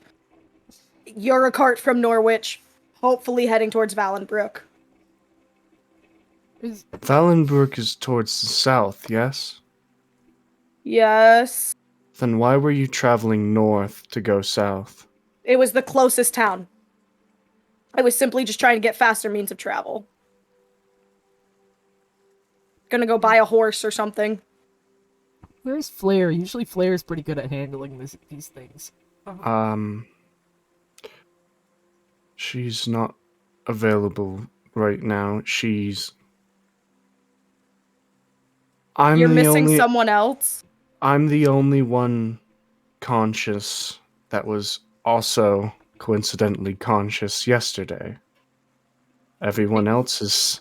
You're a cart from Norwich, hopefully heading towards Valenbrook. Valenbrook is towards the south, yes? Yes. Then why were you traveling north to go south? It was the closest town. I was simply just trying to get faster means of travel. Gonna go buy a horse or something. Where's Flare? Usually Flare's pretty good at handling these things. She's not available right now. You're missing someone else? I'm the only one conscious that was also coincidentally conscious yesterday. Everyone else is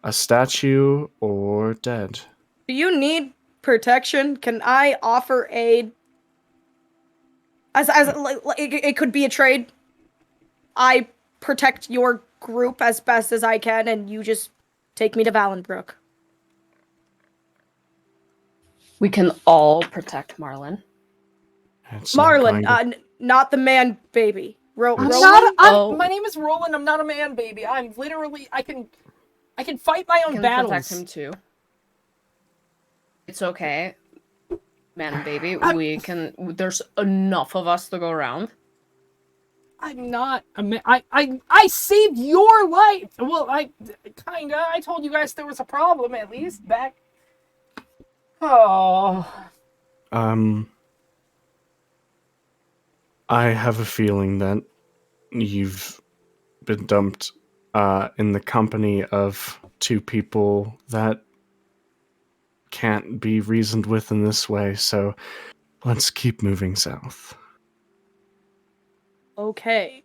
a statue or dead. Do you need protection? Can I offer aid? It could be a trade. I protect your group as best as I can, and you just take me to Valenbrook. We can all protect Marlin. Marlin, not the man baby. Roland? My name is Roland. I'm not a man baby. I'm literally... I can fight my own battles. Protect him too. It's okay, man and baby. We can. There's enough of us to go around. I'm not a man. I saved your life. Well, I told you guys there was a problem at least back. Oh. I have a feeling that you've been dumped in the company of two people that can't be reasoned with in this way, so let's keep moving south. Okay.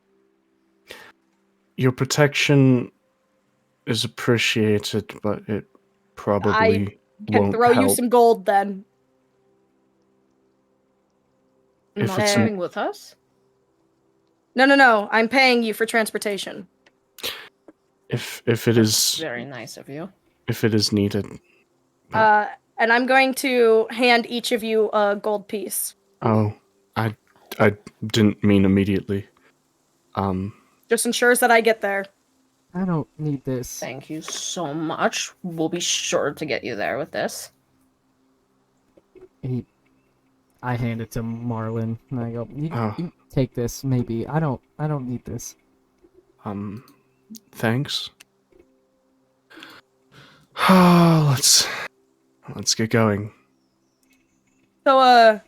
Your protection is appreciated, but it probably can won't throw help. you some gold then. If Not it's coming with us? No. I'm paying you for transportation. if it is Very nice of you. if it is needed. And I'm going to hand each of you a gold piece. Oh, I didn't mean immediately. Just ensures that I get there. I don't need this. Thank you so much. We'll be sure to get you there with this. I hand it to Marlin, and I go, Oh. you take this, maybe. I don't need this. Thanks. Let's get going. So,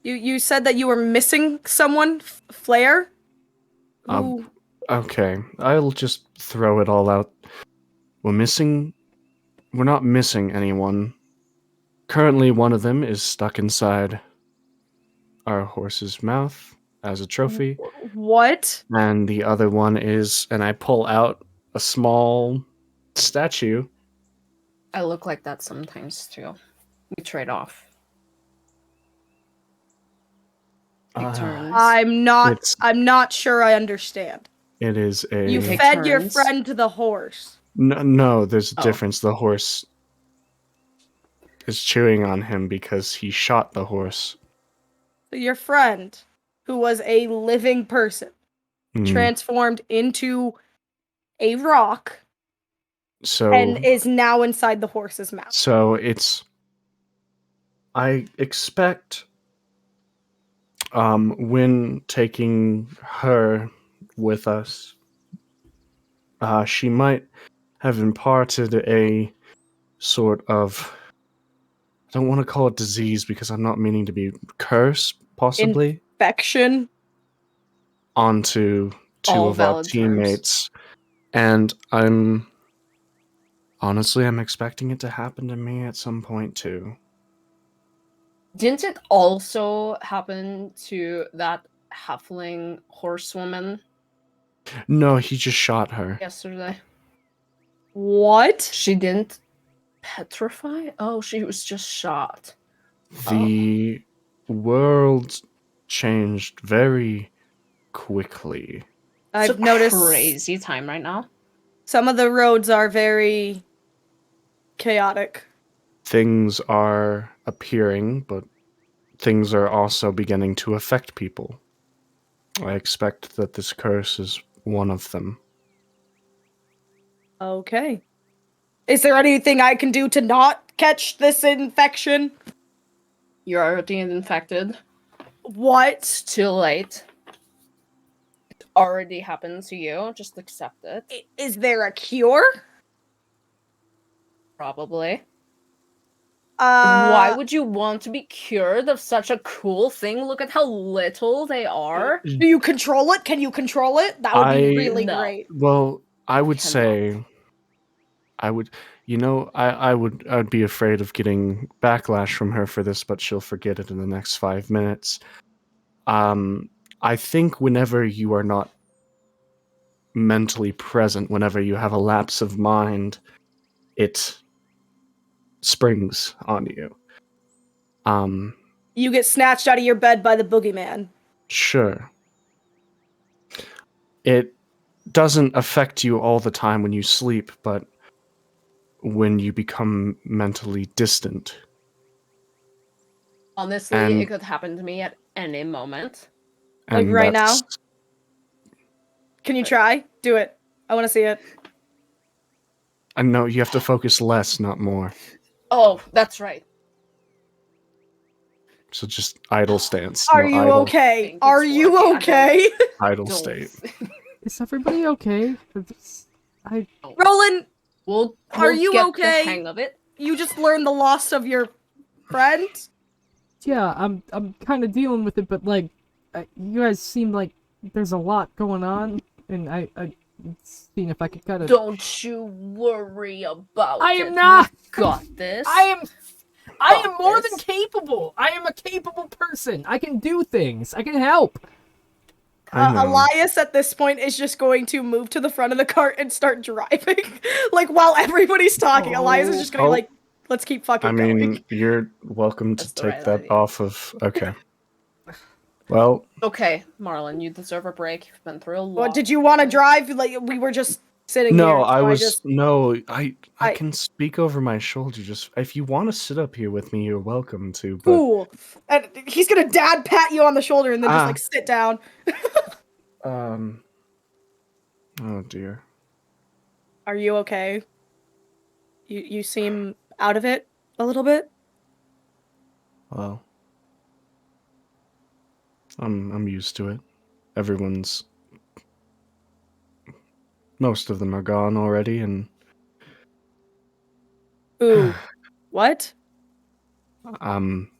you said that you were missing someone, Flare? Who? Okay, I'll just throw it all out. We're not missing anyone. Currently, one of them is stuck inside our horse's mouth as a trophy, What? and the other one is, and I pull out a small statue. I look like that sometimes too. We trade off. Take turns. I'm not sure I understand. It is a. You Take fed your turns. friend to the horse. No, there's a Oh. difference. The horse is chewing on him because he shot the horse. Your friend, who was a living person, transformed into a rock So and is now inside the horse's mouth. So it's. I expect. When taking her with us, she might have imparted a sort of. I don't want to call it disease because I'm not meaning to be curse, possibly, Infection. onto two All of our valid terms. teammates. And I'm expecting it to happen to me at some point too. Didn't it also happen to that halfling horsewoman No, he just shot her. yesterday? What? She didn't petrify? Oh, she was just shot. The world changed very quickly. I've It's a noticed crazy time right now. some of the roads are very chaotic. Things are appearing, but things are also beginning to affect people. I expect that this curse is one of them. Okay. Is there anything I can do to not catch this infection? You're already infected. What? It's too late. It already happened to you. Just accept it. Is there a cure? Probably. Why Why would you want to be cured of such a cool thing? Look at how little they are. do you control it? Can you control it? That would be really No. great. Well, I would Cannot. say, I would be afraid of getting backlash from her for this, but she'll forget it in the next 5 minutes. I think whenever you are not mentally present, whenever you have a lapse of mind, it springs on you. You get snatched out of your bed by the boogeyman. Sure. It doesn't affect you all the time when you sleep, but when you become mentally distant. Honestly, And- it could happen to me at any moment. Like and right now? that's- Can you try? Do it. I want to see it. I know you have to focus less, not more. Oh, that's right. So just idle stance. Are no, you idle, okay? think Are it's you working. I okay? idle Don't. state. Is everybody okay? Roland, We'll Are you get okay? the hang of it. you just learned the loss of your friend? Yeah, I'm kind of dealing with it, but like, you guys seem like there's a lot going on, and I seeing if I could kind of. Don't you worry about I it. am not. We got this. I am more than this. capable. I am a capable person. I can do things. I can help. I know. Elias at this point is just going to move to the front of the cart and start driving. Like while everybody's talking, Elias is just gonna be Oh. like, let's keep fucking I mean, going. you're welcome to That's the take right that idea. off of. Okay. Well, Okay, Marlin, you deserve a break. You've been through a lot. Well, did you want to drive? Like we were just sitting no, here. I so was no. I I- can speak over my shoulder. Just if you want to sit up here with me, you're welcome to. But Cool. And he's gonna dad pat you on the shoulder and then just like sit down. Oh dear. Are you okay? You seem out of it a little bit. Well, I'm used to it. Most of them are gone already, and Ooh. What? I'm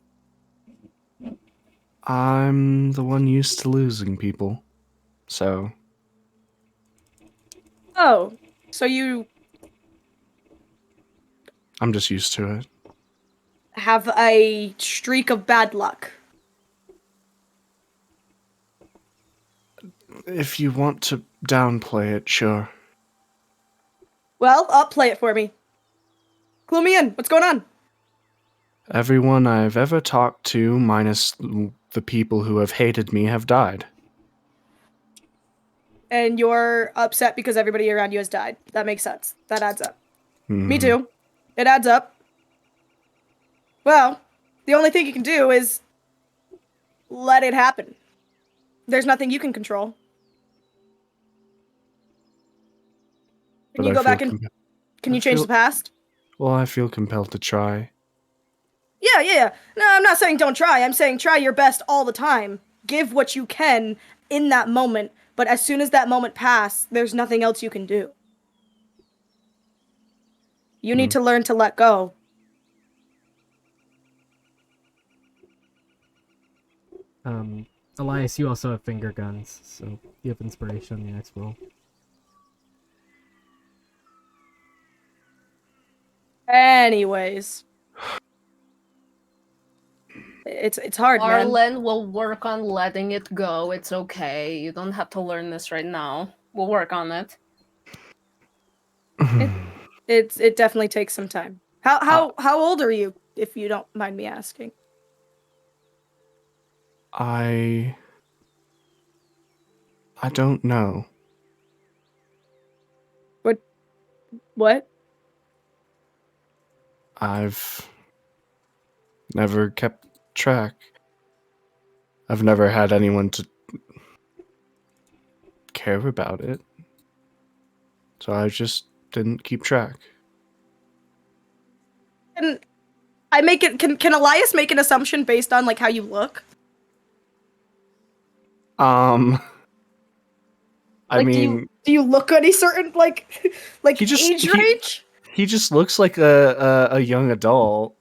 the one used to losing people. So Oh. So you I'm just used to it. have a streak of bad luck. If you want to downplay it, sure. Well, play it for me. Clue me in. What's going on? Everyone I've ever talked to, minus the people who have hated me, have died. And you're upset because everybody around you has died. That makes sense. That adds up. Me too. It adds up. Well, the only thing you can do is let it happen. There's nothing you can control. Can you go back and can you change the past? Well, I feel compelled to try. Yeah. No, I'm not saying don't try. I'm saying try your best all the time. Give what you can in that moment. But as soon as that moment passes, there's nothing else you can do. You need to learn to let go. Elias, you also have finger guns, so you have inspiration on the next roll. Anyways. It's hard, man. Marlin will work on letting it go. It's okay. You don't have to learn this right now. We'll work on it. It definitely takes some time. How old are you, if you don't mind me asking? I don't know. What? I've never kept track. I've never had anyone to care about it. So I just didn't keep track. Can I make it? Can Elias make an assumption based on like how you look? I mean, do you look any certain like age he- range? he just looks like a young adult,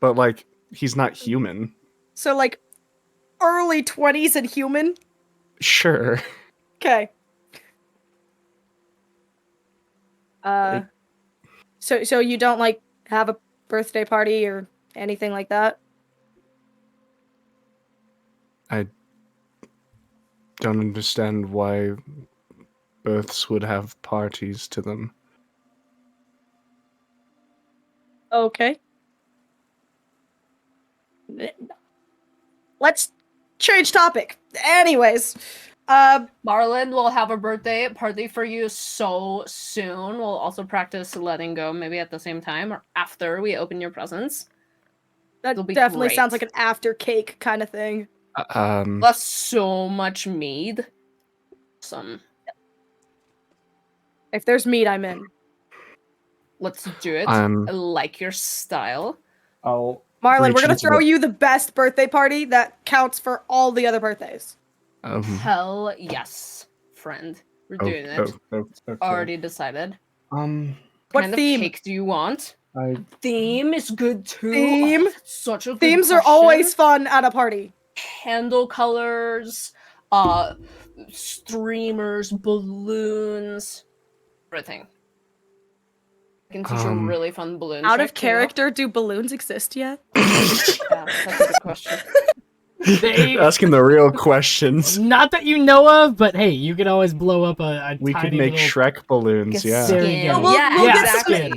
but like he's not human. So like early 20s and human. Sure. Okay. So you don't like have a birthday party or anything like that? I don't understand why births would have parties to them. Okay. Let's change topic. Anyways, Marlin will have a birthday party for you so soon. We'll also practice letting go maybe at the same time or after we open your presents. that It'll be definitely great. sounds like an after cake kind of thing. Plus so much mead. If there's meat, I'm in. Let's do it. I like your style. I'll Marlin, we're reach gonna into throw you the best birthday party that counts for all the other birthdays. Hell yes, friend. We're doing it. Okay. Already decided. What kind theme? of cake do you want? Theme is good too. Theme? Oh, such a good Themes are question. always fun at a party. Candle colors, streamers, balloons, everything. I can teach you a really fun balloon. Out of trick, you know? character, do balloons exist yet? Yeah, that's a good question. Asking the real questions. Not that you know of, but hey, you could always blow up a We tiny could make little... Shrek balloons, yeah. There you go. We'll get exactly.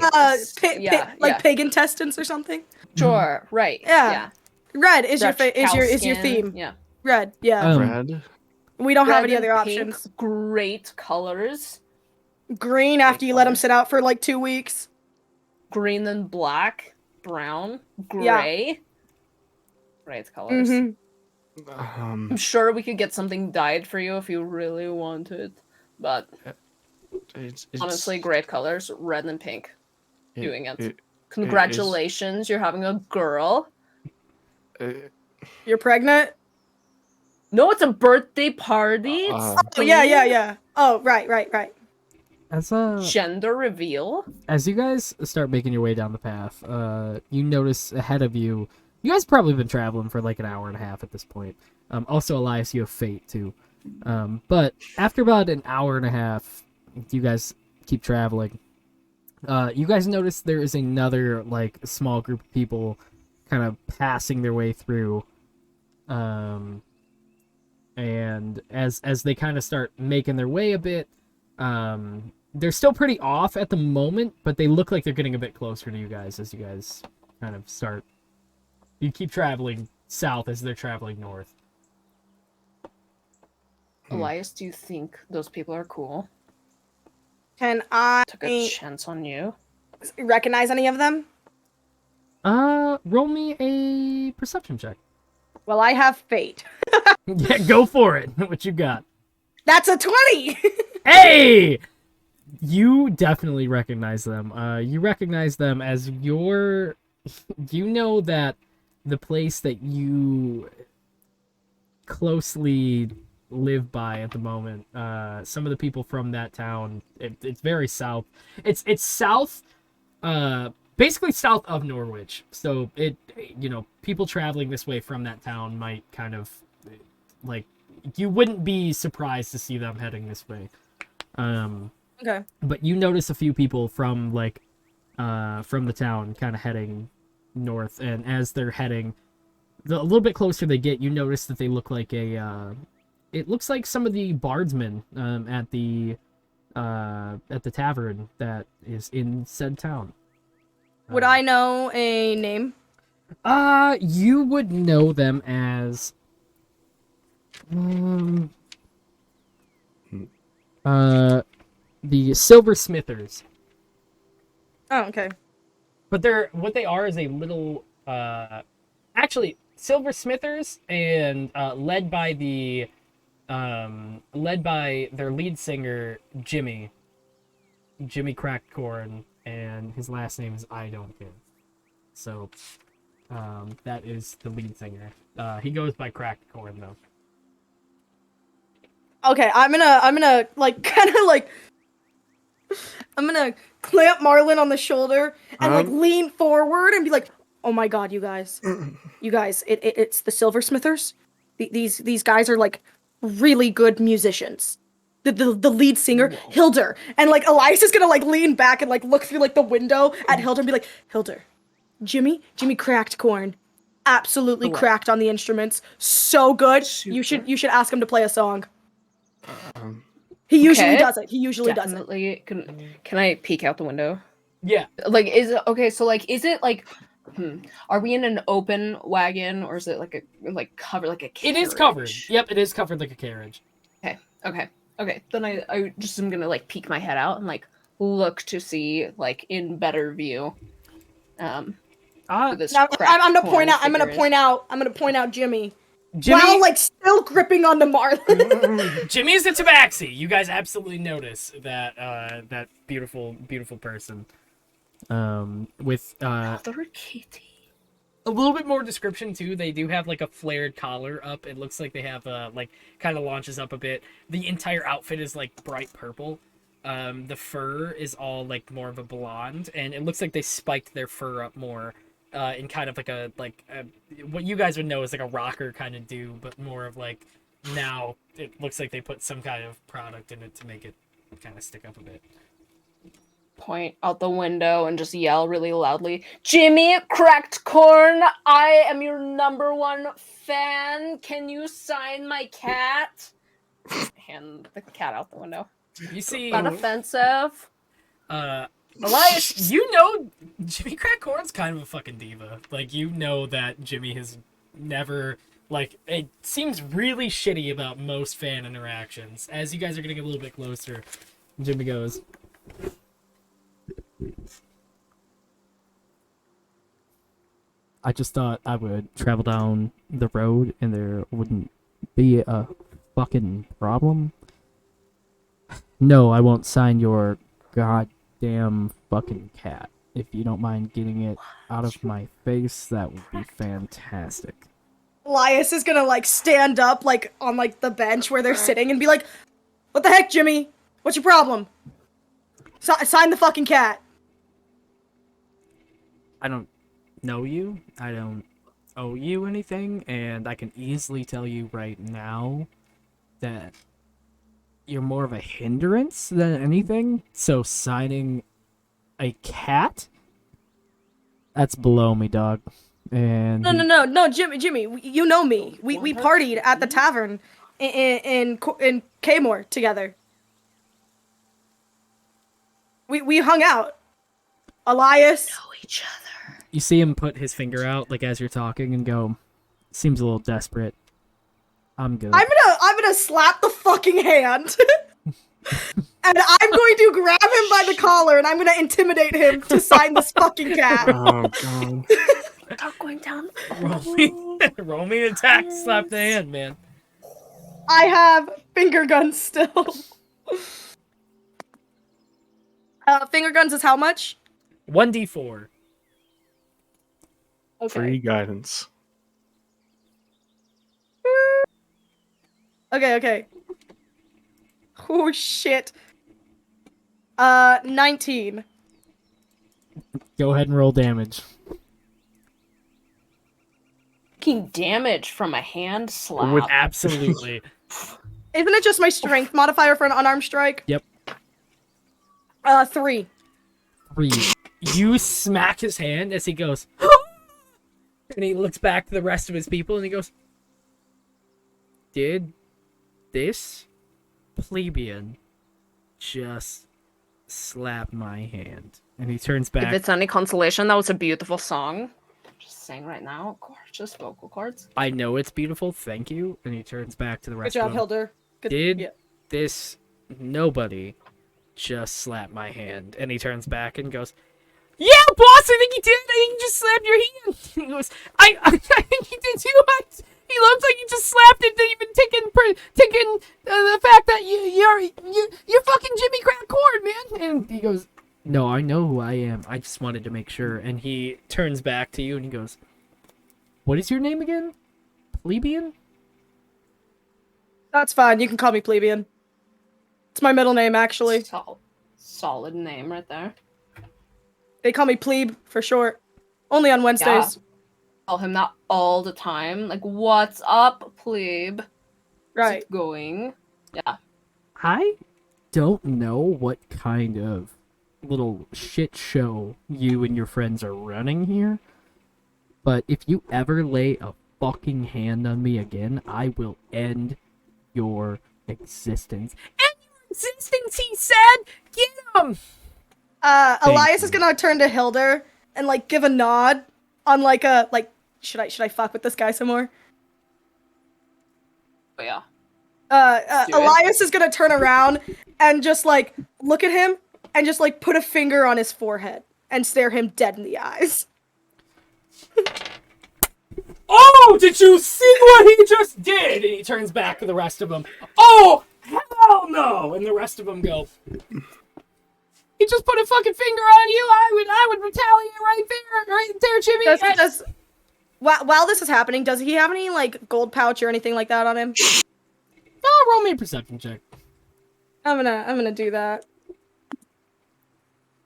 some pig intestines or something. Sure, right. Yeah. Red is Stretch your cow is your skin. theme. Yeah. Red, yeah. Red. We don't have Red any and other pink, options. Great colors. Green after you let them colors. sit out for like 2 weeks. Green and black, brown, Yeah. gray. Great colors. I'm sure we could get something dyed for you if you really wanted. But It's honestly, great colors, red and pink. Doing it. Congratulations, Congratulations, you're having a girl. You're pregnant? No, it's a birthday party. It's Oh, yeah. Oh, right. As gender reveal. As you guys start making your way down the path, you notice ahead of you. You guys probably been traveling for like an hour and a half at this point. Also, Elias, you have fate too. But after about an hour and a half, you guys keep traveling. You guys notice there is another like small group of people, kind of passing their way through. And as they kind of start making their way a bit, they're still pretty off at the moment, but they look like they're getting a bit closer to you guys as you guys kind of start. You keep traveling south as they're traveling north. Elias, do you think those people are cool? Can I Took a chance on you. recognize any of them? Roll me a perception check. Well, I have fate. Yeah, go for it. What you got? That's a 20! Hey! You definitely recognize them. You recognize them as your... You know that the place that you closely live by at the moment, some of the people from that town, it's very south. It's south, basically south of Norwich. So people traveling this way from that town might kind of, like, you wouldn't be surprised to see them heading this way. Okay. But you notice a few people from from the town kind of heading north, and as they're heading a little bit closer they get, you notice that they look like it looks like some of the bardsmen at the tavern that is in said town. Would I know a name? You would know them as the Silversmithers. Oh, okay. But what they are is a little actually Silversmithers, and led by their lead singer Jimmy Cracked Corn, and his last name is I Don't Care. So that is the lead singer. He goes by Cracked Corn though. Okay, I'm gonna like kind of like I'm gonna clamp Marlin on the shoulder and like lean forward and be like, "Oh my god, you guys, it's the Silversmithers. These guys are like really good musicians. The lead singer, Hilder, and like Elias is gonna like lean back and like look through like the window at Hilder and be like, Hilder, Jimmy Cracked Corn, absolutely cracked on the instruments, so good. Super. You should ask him to play a song. He usually does it. Definitely. Can I peek out the window? Yeah. Like, is it okay? So, like, is it like, are we in an open wagon, or is it like covered like a carriage? It is covered. Yep, it is covered like a carriage. Okay. Then I just am gonna like peek my head out and like look to see like in better view. Who this Now, I'm gonna cracked point out Jimmy. Jimmy, While like still gripping onto Marlin. Jimmy's the tabaxi. You guys absolutely notice that that beautiful person. With Mother Kitty. a little bit more description too. They do have like a flared collar up. It looks like they have like kind of launches up a bit. The entire outfit is like bright purple. The fur is all like more of a blonde, and it looks like they spiked their fur up more. In kind of like a what you guys would know is like a rocker kind of do, but more of like now it looks like they put some kind of product in it to make it kind of stick up a bit. Point out the window and just yell really loudly, Jimmy Cracked Corn, I am your #1 fan. Can you sign my cat? Hand the cat out the window. You see, Not offensive. Elias, you know Jimmy Crack Corn's kind of a fucking diva. Like, you know that Jimmy has never Like, it seems really shitty about most fan interactions. As you guys are getting a little bit closer, Jimmy goes, I just thought I would travel down the road and there wouldn't be a fucking problem. No, I won't sign your goddamn fucking cat. If you don't mind getting it out of my face, that would be fantastic. Elias is gonna, like, stand up, like, on, like, the bench where they're sitting and be like, what the heck, Jimmy? What's your problem? Sign the fucking cat. I don't know you. I don't owe you anything, and I can easily tell you right now that you're more of a hindrance than anything. So signing a cat, that's below me, dog. And No, Jimmy, you know me. We partied at the tavern in Kaymore together. We hung out. Elias. Know each other. you see him put his finger out like as you're talking and go, seems a little desperate. I'm good. I'm gonna slap the fucking hand. And I'm going to grab him by the collar and I'm gonna intimidate him to sign this fucking cat. Oh god. Stop going down. Roll me an attack, slap the hand, man. I have finger guns still. Finger guns is how much? 1d4. Okay. Free guidance. Okay. Oh shit. 19. Go ahead and roll damage. Taking damage from a hand slap. Absolutely. Isn't it just my strength modifier for an unarmed strike? Yep. 3. 3. You smack his hand as he goes, and he looks back to the rest of his people and he goes, did this plebeian just slap my hand? And he turns If back. it's any consolation, that was a beautiful song. Just saying right now, gorgeous vocal cords. I know it's beautiful, thank you. And he turns back to the Good rest job, of them. Hilder. Good. Did yeah. this nobody just slap my hand? And he turns back and goes, yeah, boss, I think he did. I think he just slapped your hand. He goes, I think he did too. He looks like he just slapped it. Didn't even taking the fact that you're fucking Jimmy Crack Corn, man. And he goes, no, I know who I am. I just wanted to make sure. And he turns back to you and he goes, what is your name again? Plebeian? That's fine. You can call me plebeian. It's my middle name, actually. Solid name right there. They call me plebe for short. Only on Wednesdays. Tell him that all the time. Like, what's up, plebe? Right. Keep going. Yeah. I don't know what kind of little shit show you and your friends are running here, but if you ever lay a fucking hand on me again, I will end your existence. End your existence, he said! Get him! Elias is gonna turn to Hilder and, like, give a nod on, like, a, like, should I fuck with this guy some more? But yeah. Do it. Elias is gonna turn around and just, like, look at him and just, like, put a finger on his forehead and stare him dead in the eyes. Oh, did you see what he just did? And he turns back to the rest of them. Oh, hell no! And the rest of them go, he just put a fucking finger on you. I would retaliate right there, Jimmy. While this is happening, does he have any, like, gold pouch or anything like that on him? Oh, roll me a perception check. I'm gonna do that.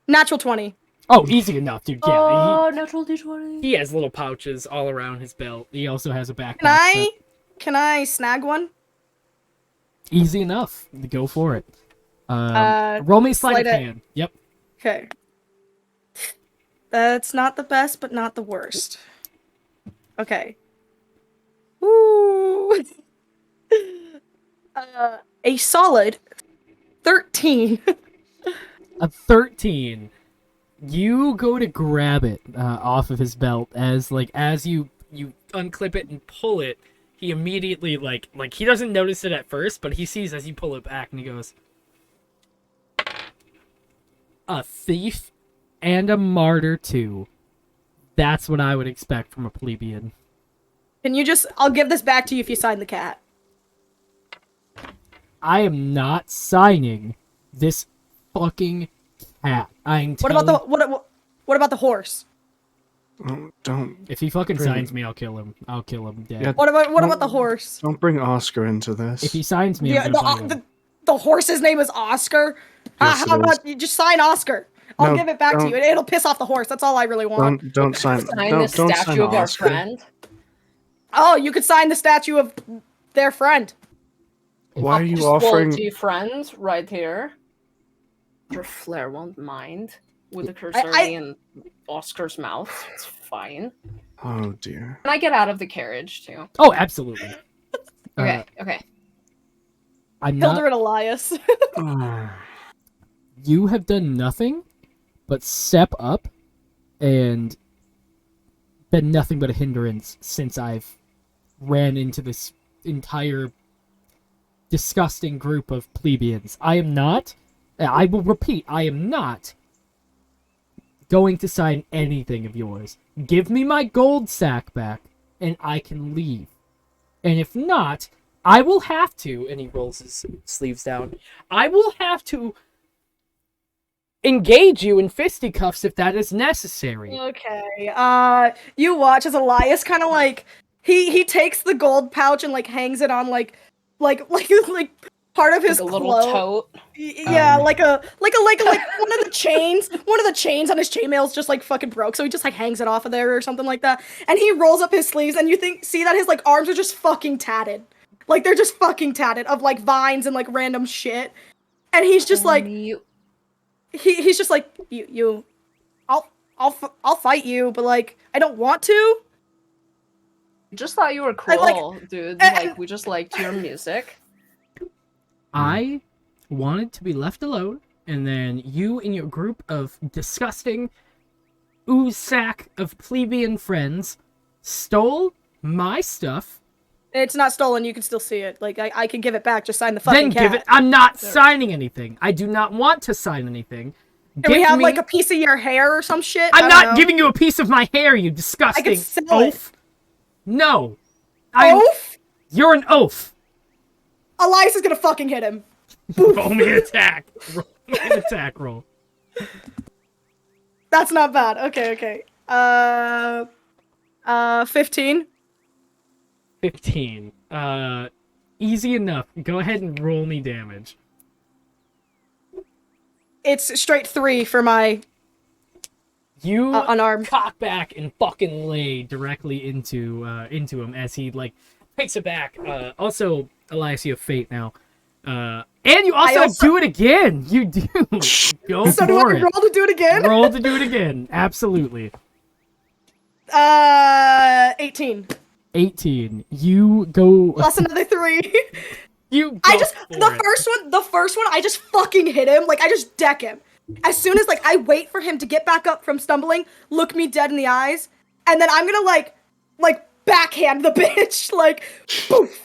Natural 20. Oh, easy enough, dude. Yeah, Oh, natural D20. he has little pouches all around his belt. He also has a backpack. Can I snag one? Easy enough. Go for it. Roll me sleight of sleight of- hand. Yep. Okay. That's not the best, but not the worst. Okay. Ooh. A solid 13. A 13. You go to grab it off of his belt as you unclip it and pull it. he immediately like he doesn't notice it at first, but he sees as you pull it back, and he goes, "A thief and a martyr too. That's what I would expect from a plebeian." Can you just? I'll give this back to you if you sign the cat. I am not signing this fucking cat. I'm What telling... about the what about the horse? Don't. If he fucking Bring- signs me, I'll kill him. I'll kill him dead. Yeah. What about the horse? Don't bring Oscar into this. If he signs me, Yeah, I'm gonna fight him. the horse's name is Oscar. Yes, How it about is. you just sign Oscar? I'll No, give it back to don't. you. It'll piss off the horse. That's all I really want. Don't sign. Sign Don't the sign statue of our Oscar. friend. Oh, you could sign the statue of their friend. Why are you Just offering? quality friend right here. Your Flare won't mind with the cursor in Oscar's mouth. It's fine. Oh dear. Can I get out of the carriage too? Oh, absolutely. Okay, okay. I'm Hilda not. and Elias. You have done nothing but step up and been nothing but a hindrance since I've ran into this entire disgusting group of plebeians. I am not. I will repeat. I am not going to sign anything of yours. Give me my gold sack back, and I can leave. And if not, I will have to, and he rolls his sleeves down, I will have to engage you in fisticuffs if that is necessary. Okay. You watch as Elias kind of like he takes the gold pouch and like hangs it on like part of his Like a little cloak. tote. Yeah, like one of the chains. One of the chains on his chainmail's just like fucking broke, so he just like hangs it off of there or something like that. And he rolls up his sleeves, and you see that his like arms are just fucking tatted, like they're just fucking tatted of like vines and like random shit. And he's just like he's just like I'll fight you, but like I don't want to. Just thought you were I cool, like- dude. Like we just liked your music. I wanted to be left alone, and then you and your group of disgusting ooze sack of plebeian friends stole my stuff. It's not stolen. You can still see it. Like I can give it back. Just sign the fucking Then cat. give it. I'm not signing anything. I do not want to sign anything. Can we Give have me- like a piece of your hair or some shit? I'm I don't not know. giving you a piece of my hair, you disgusting sell it. oaf. No. I'm- Oaf? You're an oaf. Elias is gonna fucking hit him. Roll me an attack. Roll me an attack roll. That's not bad. Okay. 15. 15. Easy enough. Go ahead and roll me damage. It's straight 3 for my You unarmed. cock back and fucking lay directly into him as he like picks it back. Also, Elias, you have fate now. And you also do it again. You do. Go So do I for it. roll to do it again? Roll to do it again. Absolutely. 18. 18. You go. Plus another 3. You. Go I just for the it. first one I just fucking hit him. Like I just deck him. As soon as like I wait for him to get back up from stumbling, look me dead in the eyes, and then I'm gonna like backhand the bitch. Like poof.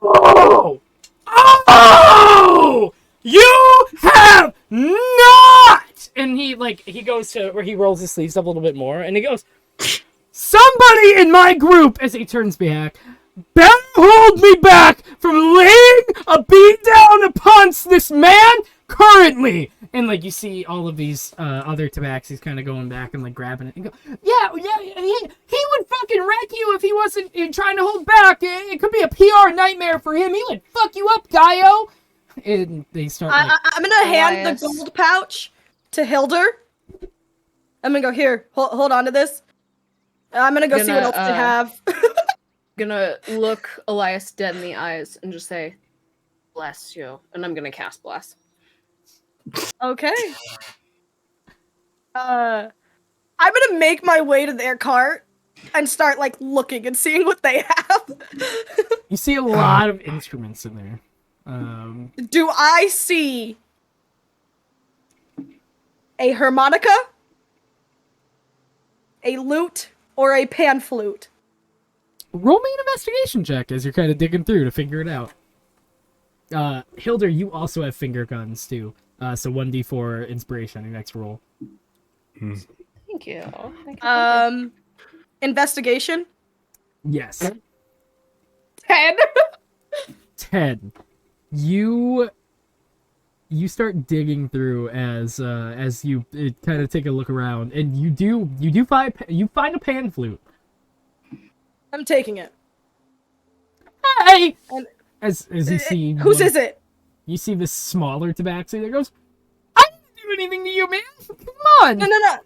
Oh! Oh! You have not! And he goes to where he rolls his sleeves up a little bit more, and he goes, somebody in my group, as he turns back, better hold me back from laying a beat down upon this man currently. And like you see all of these other tabaxis kind of going back and like grabbing it and go, yeah, he would fucking wreck you if he wasn't trying to hold back. It could be a PR nightmare for him. He would fuck you up, Gaio. And they start like, I'm gonna hand Elias. the gold pouch to Hilder. I'm gonna go here. Hold on to this. I'm gonna go see what else they have. Gonna look Elias dead in the eyes and just say, "Bless you," and I'm gonna cast bless. Okay. I'm gonna make my way to their cart and start like looking and seeing what they have. you see a lot of instruments in there. Do I see a harmonica, a lute, or a pan flute? Roll me an investigation check as you're kind of digging through to figure it out. Hilder, you also have finger guns too. So 1d4 inspiration on your next roll. Thank you. Thank you. Investigation? Yes. 10. 10. You start digging through as you kind of take a look around, and you find a pan flute. I'm taking it. Hey! And- As you see, Whose is it? You see this smaller tabaxi that goes, I didn't do anything to you, man. Come on.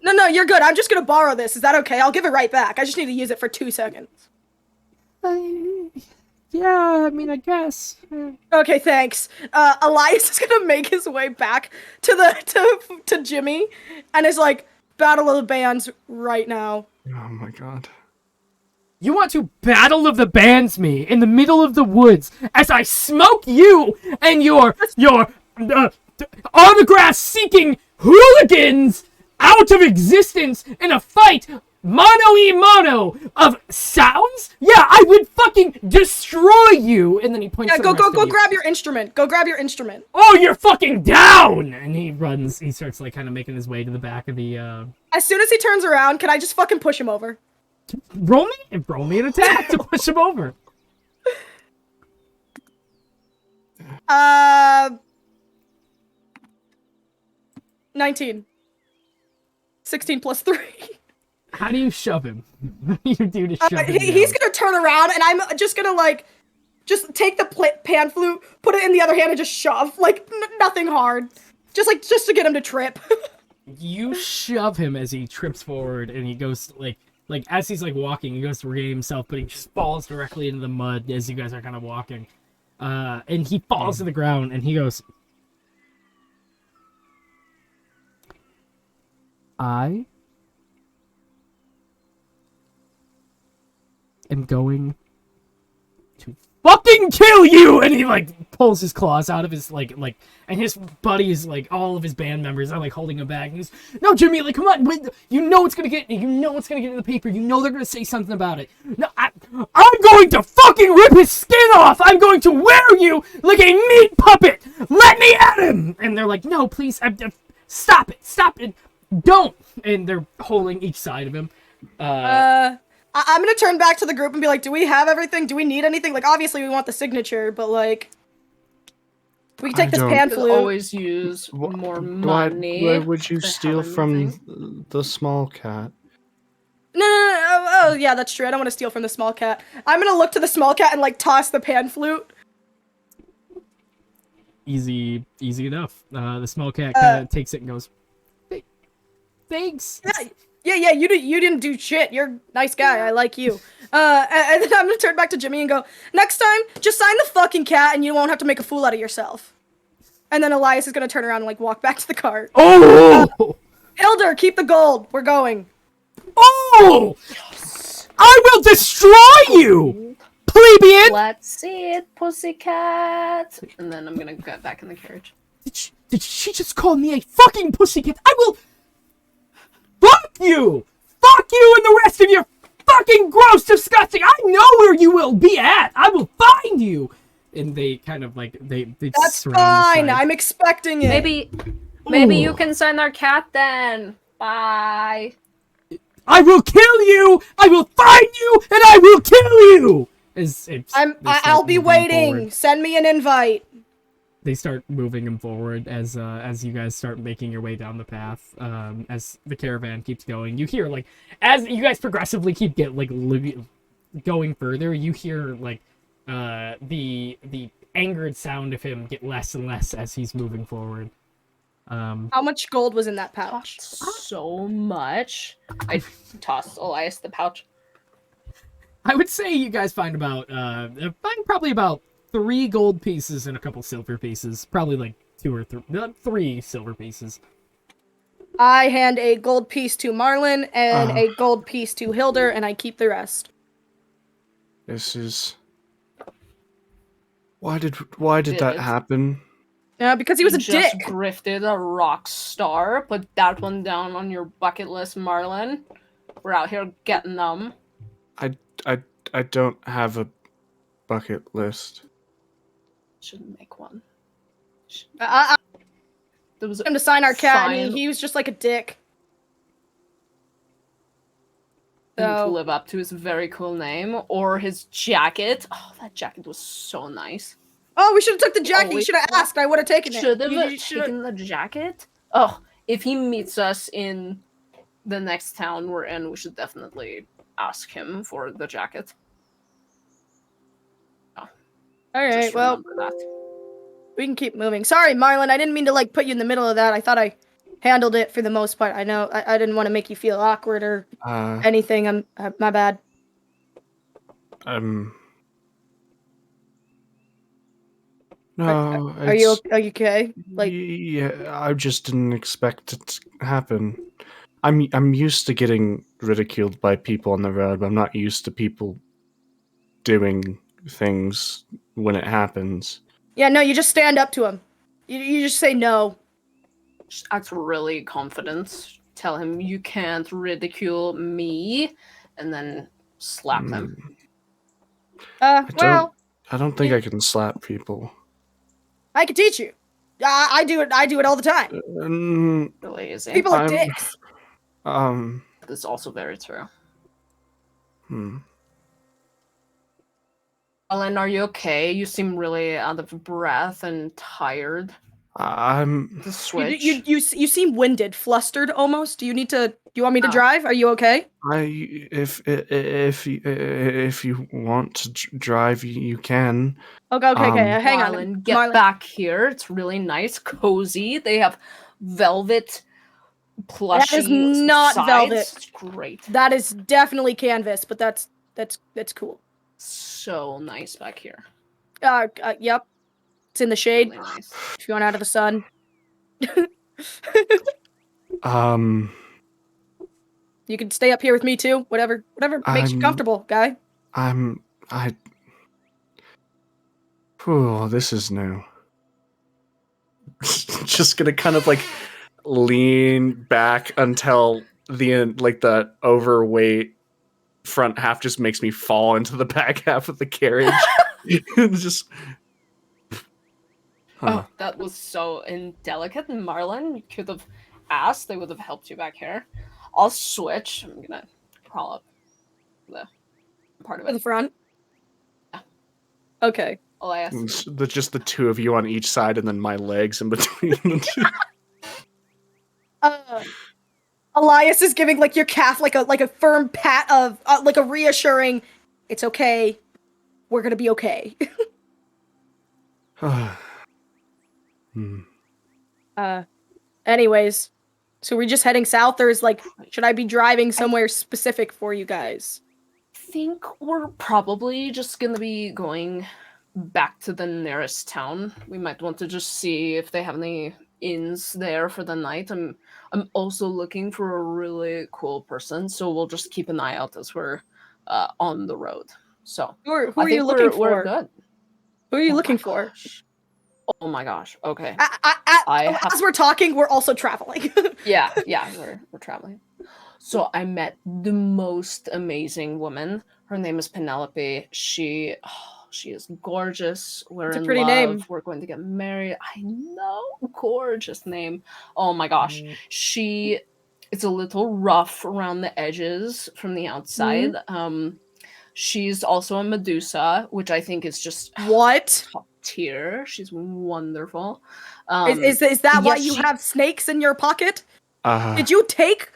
No, you're good. I'm just gonna borrow this. Is that okay? I'll give it right back. I just need to use it for 2 seconds. Yeah, I mean, I guess. Okay, thanks. Elias is gonna make his way back to Jimmy, and is like, Battle of the Bands right now. Oh my god. You want to Battle of the Bands me in the middle of the woods as I smoke you and your autograph-seeking hooligans out of existence in a fight mono-e-mono of sounds? Yeah, I would fucking destroy you! And then he points to the rest of you. Grab your instrument. Go grab your instrument. Oh, you're fucking down! And he runs, he starts like kind of making his way to the back of the, As soon as he turns around, can I just fucking push him over? Roll me an attack to push him over. 19. 16 plus 3. How do you shove him? What do you do to shove him? He's gonna turn around, and I'm just gonna, like, just take the pan flute, put it in the other hand, and just shove. Like, nothing hard. Just to get him to trip. You shove him as he trips forward, and he goes, like as he's, like, walking, he goes to regain himself, but he just falls directly into the mud as you guys are kind of walking. And he falls to the ground, and he goes, I am going to fucking kill you! And he, like, pulls his claws out of his, like, and his buddies, like, all of his band members are, like, holding him back. And he's, no, Jimmy, like, come on, wait, you know it's gonna get in the paper. You know they're gonna say something about it. No, I'm going to fucking rip his skin off! I'm going to wear you like a meat puppet! Let me at him! And they're like, no, please, stop it, don't! And they're holding each side of him. I'm gonna turn back to the group and be like, do we have everything? Do we need anything? Like, obviously we want the signature, but, like, we can take this pan flute. Always use more money. Why would you steal from the small cat? No. Oh, yeah, that's true. I don't want to steal from the small cat. I'm gonna look to the small cat and, like, toss the pan flute. Easy enough. The small cat kind of takes it and goes, thanks. Yeah, you didn't do shit. You're a nice guy. I like you. And then I'm gonna turn back to Jimmy and go, next time, just sign the fucking cat and you won't have to make a fool out of yourself. And then Elias is gonna turn around and, like, walk back to the cart. Oh! Hilder, keep the gold. We're going. Oh! Yes. I will destroy you! Plebeian! Let's see it, pussycat. And then I'm gonna get back in the carriage. Did she just call me a fucking pussycat? I will... Fuck you! Fuck you and the rest of your fucking gross, disgusting... I know where you will be at! I will find you! And they kind of, like, they That's surround fine, the side. I'm expecting it. Maybe you can sign our cat then. Bye. I will kill you! I will find you, and I will kill you! I'll be waiting. Forward. Send me an invite. They start moving him forward as you guys start making your way down the path. As the caravan keeps going, you hear, like, as you guys progressively keep going further, you hear, like, the angered sound of him get less and less as he's moving forward. How much gold was in that pouch? So much. I tossed Elias the pouch. I would say you guys find probably about 3 gold pieces and a couple silver pieces. Probably like 2 or 3 silver pieces. I hand a gold piece to Marlin and a gold piece to Hilder, and I keep the rest. This is... Why did that happen? Yeah, because he was a just dick. Grifted a rock star. Put that one down on your bucket list, Marlin. We're out here getting them. I don't have a bucket list. Shouldn't make one. I There was him to sign our cat, and fine. he was just like a dick. Didn't So live up to his very cool name or his jacket. Oh, that jacket was so nice. oh, we should have took the jacket. You always should have asked. I would have taken it. Should have You shoulda- taken the jacket. Oh, if he meets us in the next town we're in, we should definitely ask him for the jacket. All right, Just well, remember that. we can keep moving. Sorry, Marlin. I didn't mean to like put you in the middle of that. I thought I handled it for the most part. I know I didn't want to make you feel awkward or anything. My bad. No. Are you okay? Like, yeah, I just didn't expect it to happen. I'm used to getting ridiculed by people on the road, but I'm not used to people doing things when it happens. yeah, no, you just stand up to him. You just say no. Just act really confident. Tell him you can't ridicule me, and then slap him. Well, I don't think I can slap people. I can teach you. I do it. I do it all the time. Really easy. People are dicks. That's also very true. Marlin, are you okay? You seem really out of breath and tired. The switch. You seem winded, flustered almost. Do you want me to drive? Are you okay? If you want to drive, you can. Okay. Hang Marlin, on. get back here. It's really nice, cozy. They have velvet plushy That is not sides. velvet. It's great. That is definitely canvas, but that's cool. So nice back here. Yep. It's in the shade. Really nice. If you want out of the sun. You can stay up here with me too. Whatever makes you comfortable, guy. This is new. Just gonna kind of like lean back until the end, like the overweight front half just makes me fall into the back half of the carriage. Just. Oh, that was so indelicate. Marlin, you could have asked. They would have helped you back here. I'll switch. I'm gonna crawl up the part of In it. the front. Yeah. Okay. Elias. Just the two of you on each side, and then my legs in between the two. Elias is giving like your calf like a firm pat of like a reassuring. It's okay. We're gonna be okay. Anyways, so we're just heading south, or is like, should I be driving somewhere specific for you guys? I think we're probably just gonna be going back to the nearest town. We might want to just see if they have any inns there for the night. I'm also looking for a really cool person, so we'll just keep an eye out as we're on the road. So Who are you looking for? We're good. Who are you looking for? Oh my gosh. Okay. As we're talking, we're also traveling. yeah, we're traveling. So I met the most amazing woman. Her name is Penelope. She is gorgeous. We're It's a in pretty love. name. We're going to get married. I know, gorgeous name. Oh my gosh. She is a little rough around the edges from the outside. She's also a Medusa, which I think is just What? top tier. She's wonderful. Is that why you have snakes in your pocket? Did you take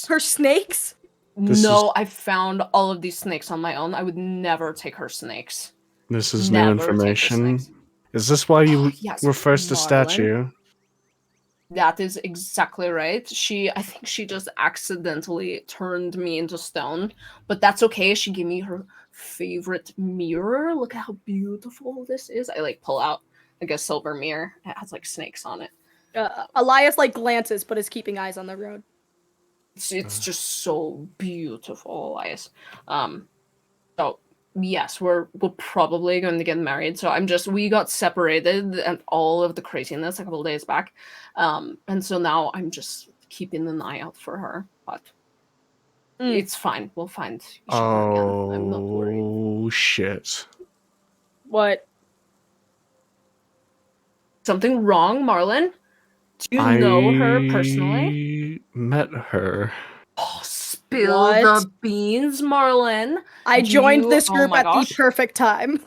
her snakes? I found all of these snakes on my own. I would never take her snakes. This is new information. Is this why you were first a statue? That is exactly right. I think she just accidentally turned me into stone, but that's okay. She gave me her favorite mirror. Look at how beautiful this is. I like pull out like a silver mirror. It has like snakes on it. Elias like glances, but is keeping eyes on the road. It's just so beautiful, Elias. So yes, we're probably going to get married. So we got separated and all of the craziness a couple of days back. And so now I'm just keeping an eye out for her. But It's fine. We'll find each other again. I'm not worried. Oh shit! What? Something wrong, Marlin? Do you know her personally? Met her. Oh, spill What? the beans, Marlin. I joined this Oh group my at gosh. the perfect time.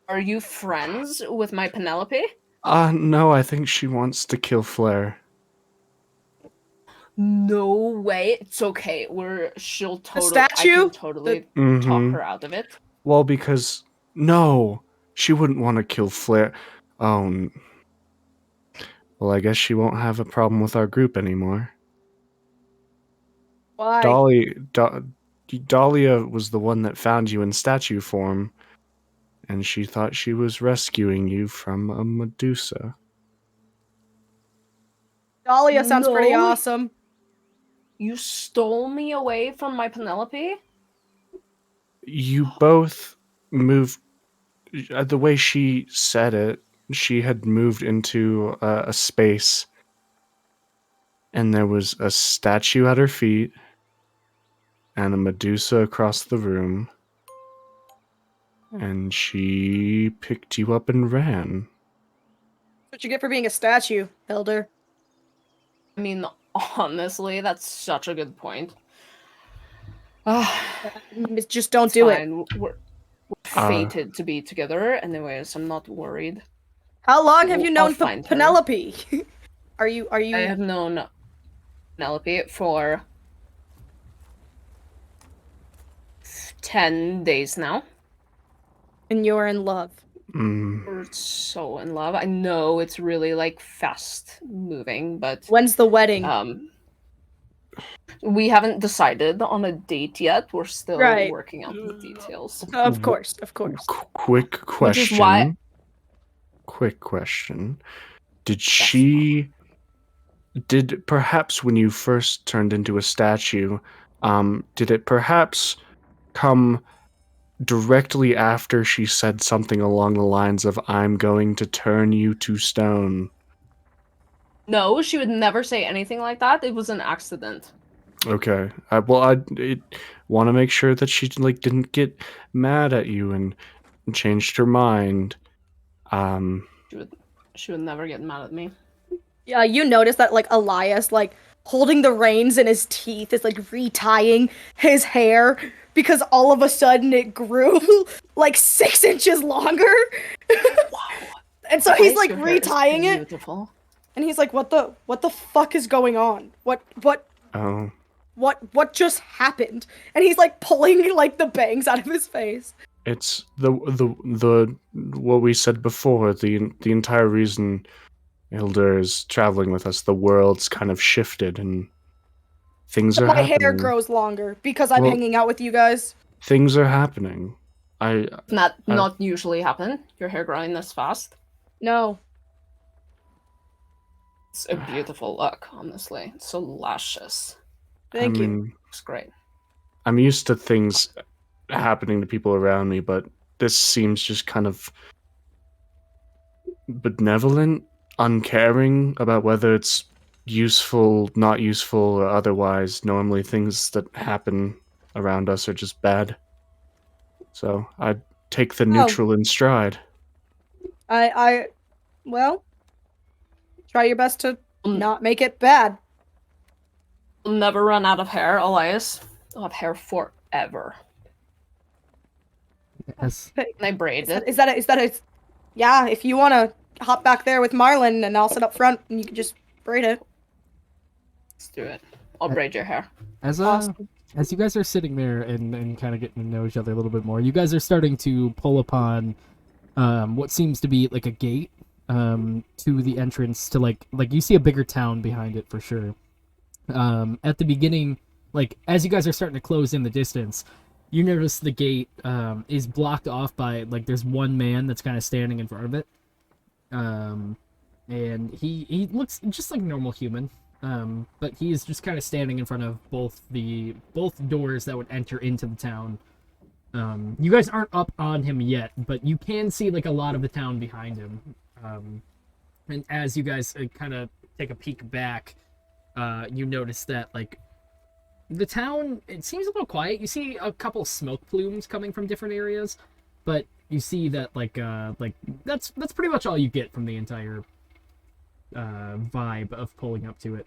Are you friends with my Penelope? No, I think she wants to kill Flare. No way. It's okay. She'll totally. statue? I can totally talk Mhm. her out of it. Well, because no, she wouldn't want to kill Flare. Oh, well, I guess she won't have a problem with our group anymore. Why? Dahlia was the one that found you in statue form, and she thought she was rescuing you from a Medusa. Dahlia sounds pretty No. awesome. You stole me away from my Penelope? You both moved. The way she said it, she had moved into a space, and there was a statue at her feet, and a Medusa across the room, and she picked you up and ran. That's what you get for being a statue, Elder. I mean, honestly, that's such a good point. Just don't do it. Fine. We're fated to be together. Anyways, I'm not worried. How long have you I'll known find her. Penelope? Are you? I have known Penelope for 10 days now. And you're in love. We're so in love. I know it's really like fast moving, but When's the wedding? we haven't decided on a date yet. We're still Right. working out the details. Of course, of course. Quick question. Which is why- Quick question. Did perhaps when you first turned into a statue, did it perhaps come directly after she said something along the lines of, "I'm going to turn you to stone"? No, she would never say anything like that. It was an accident. Okay. I want to make sure that she didn't get mad at you and changed her mind. She would never get mad at me. Yeah, you notice that Elias holding the reins in his teeth is retying his hair because all of a sudden it grew 6 inches longer. Wow. And so he's retying it. Beautiful. And he's like, what the fuck is going on? Oh. What just happened? And he's pulling the bangs out of his face. It's the what we said before, the entire reason Hilda is traveling with us, the world's kind of shifted and things are happening. My hair grows longer because I'm hanging out with you guys. Things are happening. Not usually happen. Your hair growing this fast. No. It's a beautiful look, honestly. It's so luscious. Thank you. It's great. I'm used to things happening to people around me, but this seems just kind of benevolent, uncaring about whether it's useful, not useful, or otherwise. Normally things that happen around us are just bad. So I take the neutral in stride. Well, try your best to not make it bad. We'll never run out of hair, Elias. I'll have hair forever. Yes. And I braid it. Is that a yeah, if you want to hop back there with Marlin and I'll sit up front and you can just braid it. Let's do it. I'll braid your hair. As Awesome. as you guys are sitting there and kind of getting to know each other a little bit more, you guys are starting to pull upon what seems to be like a gate to the entrance to like you see a bigger town behind it for sure. At the beginning, as you guys are starting to close in the distance, you notice the gate is blocked off by there's one man that's kind of standing in front of it. And he looks just like a normal human. But he is just kind of standing in front of both doors that would enter into the town. You guys aren't up on him yet, but you can see a lot of the town behind him. And as you guys kind of take a peek back, you notice that the town, it seems a little quiet. You see a couple smoke plumes coming from different areas, but you see that that's pretty much all you get from the entire vibe of pulling up to it.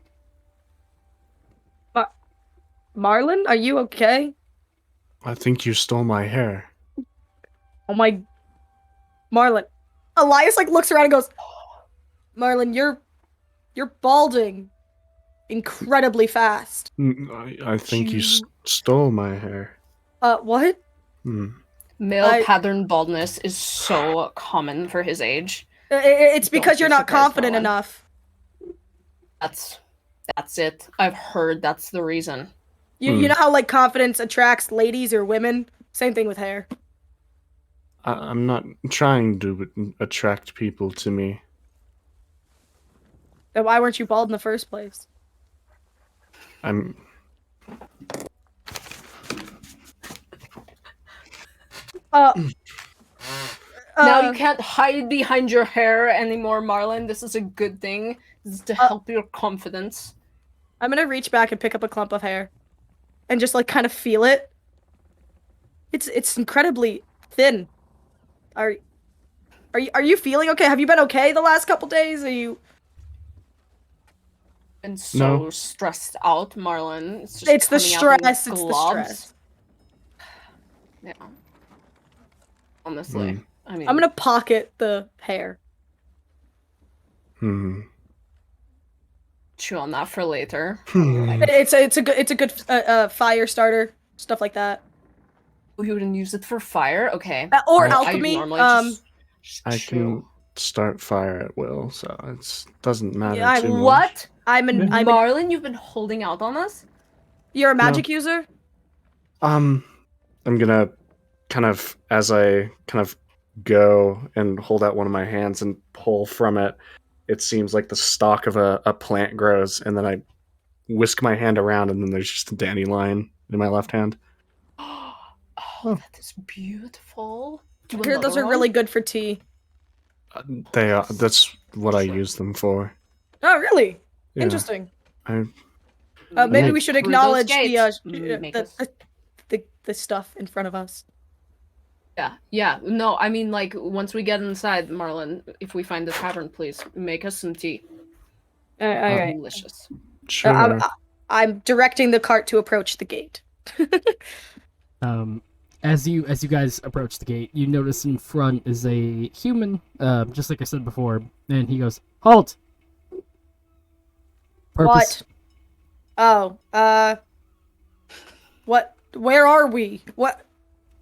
Marlin, are you okay? I think you stole my hair. Oh my... Marlin. Elias, looks around and goes, Marlin, you're balding incredibly fast. I think you stole my hair. What? Male pattern baldness is so common for his age. It's because you're not confident enough. That's it. I've heard that's the reason. You know how, confidence attracts ladies or women? Same thing with hair. I'm not trying to attract people to me. Then why weren't you bald in the first place? I'm... Now you can't hide behind your hair anymore, Marlin. This is a good thing. This is to help your confidence. I'm gonna reach back and pick up a clump of hair. And just, kind of feel it. It's incredibly thin. Are you feeling okay? Have you been okay the last couple days? Are you... Been so stressed out, Marlin. It's the stress. It's the stress. Yeah. Honestly, I mean, I'm gonna pocket the hair. Chew on that for later. It's a good fire starter, stuff like that. You wouldn't use it for fire, okay? Or alchemy. I can start fire at will, so it doesn't matter too much. What? I'm Marlin, you've been holding out on us? You're a magic user? I'm gonna as I go and hold out one of my hands and pull from it, it seems like the stalk of a plant grows, and then I whisk my hand around, and then there's just a dandelion in my left hand. Oh, that is beautiful. I hear those are really good for tea. They are. That's what I use them for. Oh, really? Yeah. Interesting. I Maybe we should acknowledge the stuff in front of us. Yeah. No, I mean, once we get inside, Marlin, if we find the tavern, please make us some tea. All right. Delicious. Sure. I'm directing the cart to approach the gate. As you guys approach the gate, you notice in front is a human, just like I said before, and he goes, "Halt!" Purpose. What? Oh, what? Where are we? What?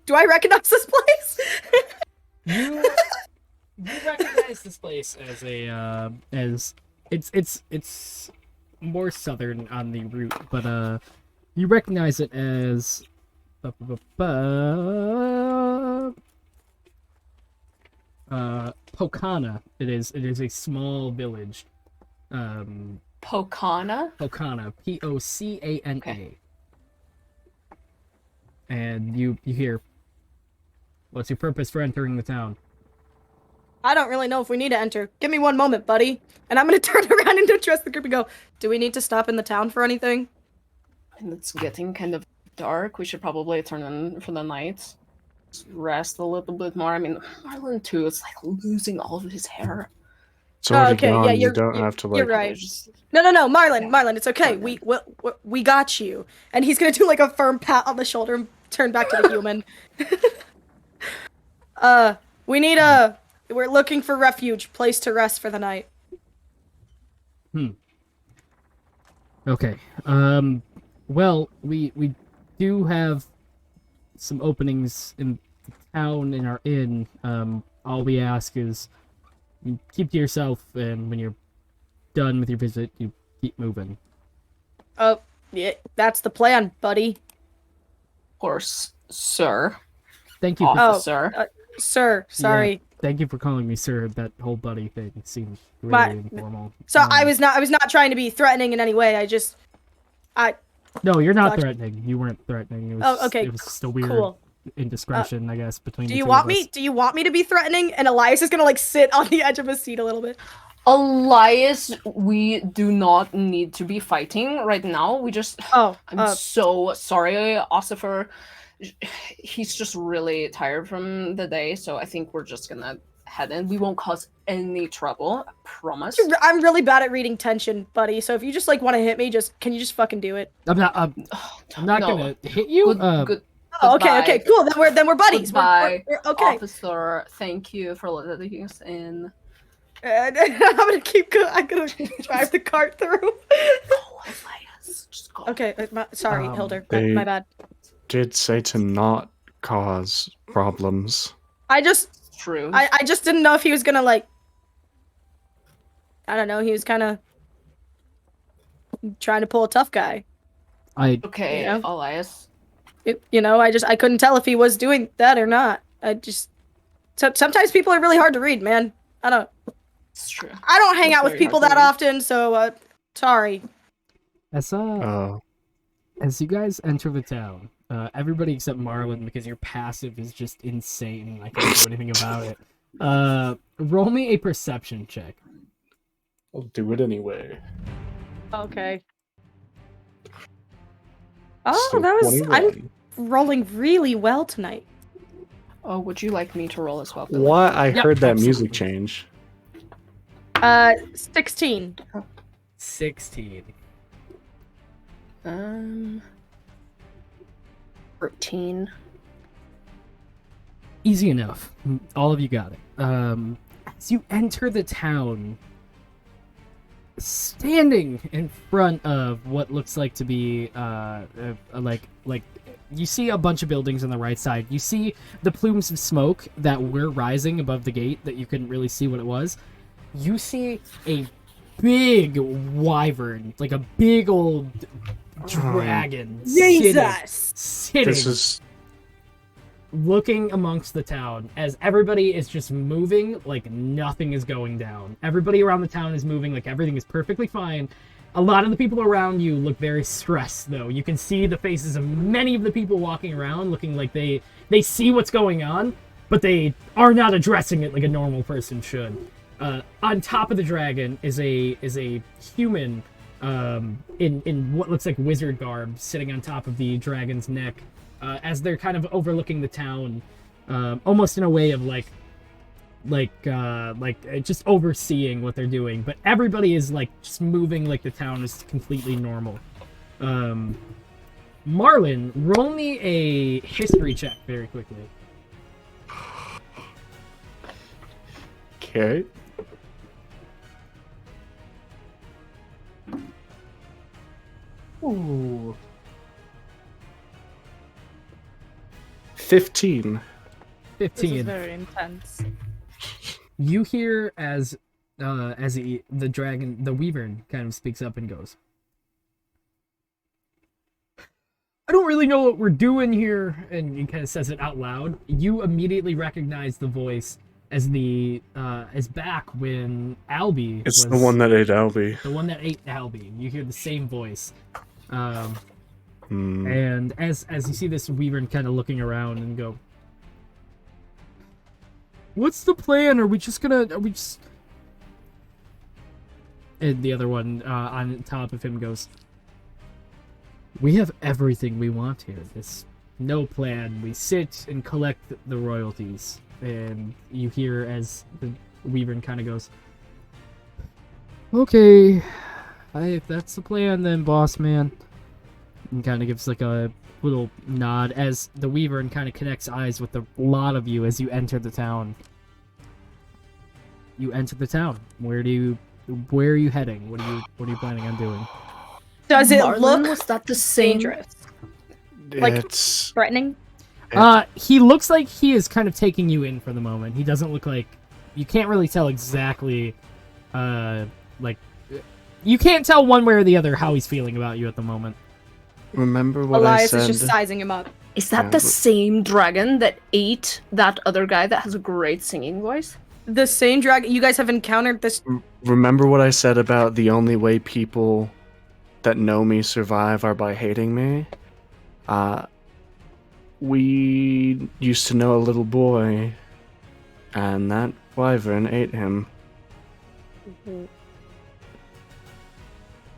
Do I recognize this place? You recognize this place as as it's more southern on the route, but you recognize it as Pocana. It is a small village. Pocana? Pocana. Pocana. Okay. And you hear, "What's your purpose for entering the town?" I don't really know if we need to enter. Give me one moment, buddy. And I'm gonna turn around and address the group and go, "Do we need to stop in the town for anything?" And it's getting kind of dark. We should probably turn in for the night. Just rest a little bit more. I mean, Marlin too is losing all of his hair. It's already okay, gone. yeah, you don't have to You're right. No, Marlin, it's okay. We got you. And he's gonna do a firm pat on the shoulder and turn back to the human. We're looking for refuge, place to rest for the night. Okay. Well, we do have some openings in the town in our inn. All we ask is you keep to yourself, and when you're done with your visit, you keep moving. Oh, yeah, that's the plan, buddy. Of course, sir. Thank you. Officer. Sir, sorry. Yeah, thank you for calling me sir. That whole buddy thing seems really informal. So I was not trying to be threatening in any way. No, you're not threatening. You weren't threatening. It was, okay. It was just a weird indiscretion, I guess, between. Do you want me to be threatening? And Elias is gonna sit on the edge of his seat a little bit. Elias, we do not need to be fighting right now. We just. I'm so sorry, Ossifer. He's just really tired from the day, so I think we're just gonna head in. We won't cause any trouble, I promise. I'm really bad at reading tension, buddy. So if you just like want to hit me, can you just fucking do it? I'm not gonna hit you. Good. Oh, okay, cool. Then we're buddies. Goodbye, we're okay. Officer. Thank you for letting us in. And I'm gonna keep going. I'm gonna drive the cart through. Oh, Elias, just go. Okay, sorry, Hilder. They- My bad. Did say to not cause problems. True. I just didn't know if he was gonna like. I don't know. He was kind of trying to pull a tough guy. Okay, you know? Elias. I couldn't tell if he was doing that or not. Sometimes people are really hard to read, man. It's true. I don't hang It's out with very people hard to that read. often, so sorry. As you guys enter the town, everybody except Marlin, because your passive is just insane. I can't do anything about it. Roll me a perception check. I'll do it anyway. Okay. Oh, So that was. 21. I'm rolling really well tonight. Oh, would you like me to roll as well, Billy? What? I Yep, heard that absolutely. music change. 16. 16. 13. Easy enough. All of you got it. As you enter the town, standing in front of what looks like to be like you see a bunch of buildings on the right side. You see the plumes of smoke that were rising above the gate that you couldn't really see what it was. You see a big wyvern, like a big old dragon, Jesus! sitting This is looking amongst the town as everybody is just moving like nothing is going down. Everybody around the town is moving like everything is perfectly fine. A lot of the people around you look very stressed, though. You can see the faces of many of the people walking around looking like they see what's going on, but they are not addressing it like a normal person should. On top of the dragon is a human in what looks like wizard garb sitting on top of the dragon's neck. As they're kind of overlooking the town, almost in a way of like just overseeing what they're doing. But everybody is like just moving like the town is completely normal. Marlin, roll me a history check very quickly. okay. Ooh. 15. This is 15. very intense. You hear as the dragon, the wyvern, kind of speaks up and goes, I don't really know what we're doing here, and he kind of says it out loud. You immediately recognize the voice as as back when Albie It's was the one that ate Albie. the one that ate Albie. You hear the same voice. Hmm. And as you see this wyvern kind of looking around and go, what's the plan? Are we just... And the other one on top of him goes, we have everything we want here. There's no plan. We sit and collect the royalties. And you hear as the wyvern kind of goes, okay, if that's the plan then, boss man. And kind of gives like a little nod as the wyvern kind of connects eyes with a lot of you as you enter the town. You enter the town. Where are you heading? What are you planning on doing? Does it Marlin, look was that the same? dangerous? Like- It's Threatening? He looks like he is kind of taking you in for the moment. He doesn't look like... You can't really tell exactly, you can't tell one way or the other how he's feeling about you at the moment. remember what Elias I is said. just sizing him up. Is that Yeah, the but- same dragon that ate that other guy that has a great singing voice? The same dragon. You guys have encountered this. Remember what I said about the only way people that know me survive are by hating me? We used to know a little boy, and that wyvern ate him.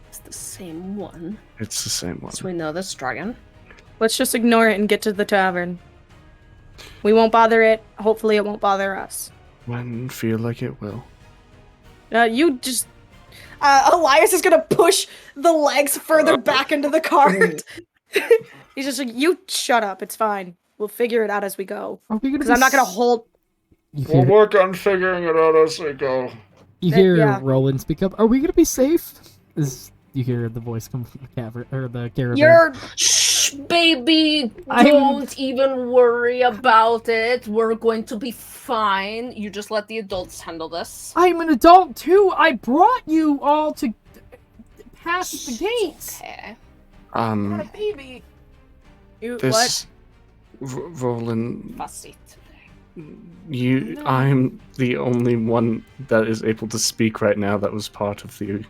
It's the same one. It's the same one. So we know this dragon. Let's just ignore it and get to the tavern. We won't bother it. Hopefully it won't bother us. When feel like it will. You just... Elias is gonna push the legs further back into the cart. He's just like, you shut up, it's fine. We'll figure it out as we go. Because I'm not gonna hold... We'll work on figuring it out as we go. You hear Yeah. Roland speak up. Are we gonna be safe? You hear the voice come from the cavern or the caravan. You're... Shh, baby, don't even worry about it. We're going to be fine. You just let the adults handle this. I'm an adult too. I brought you all to pass the gates. Okay. Not a baby. You, This... Roland... Fussy today. I'm the only one that is able to speak right now that was part of the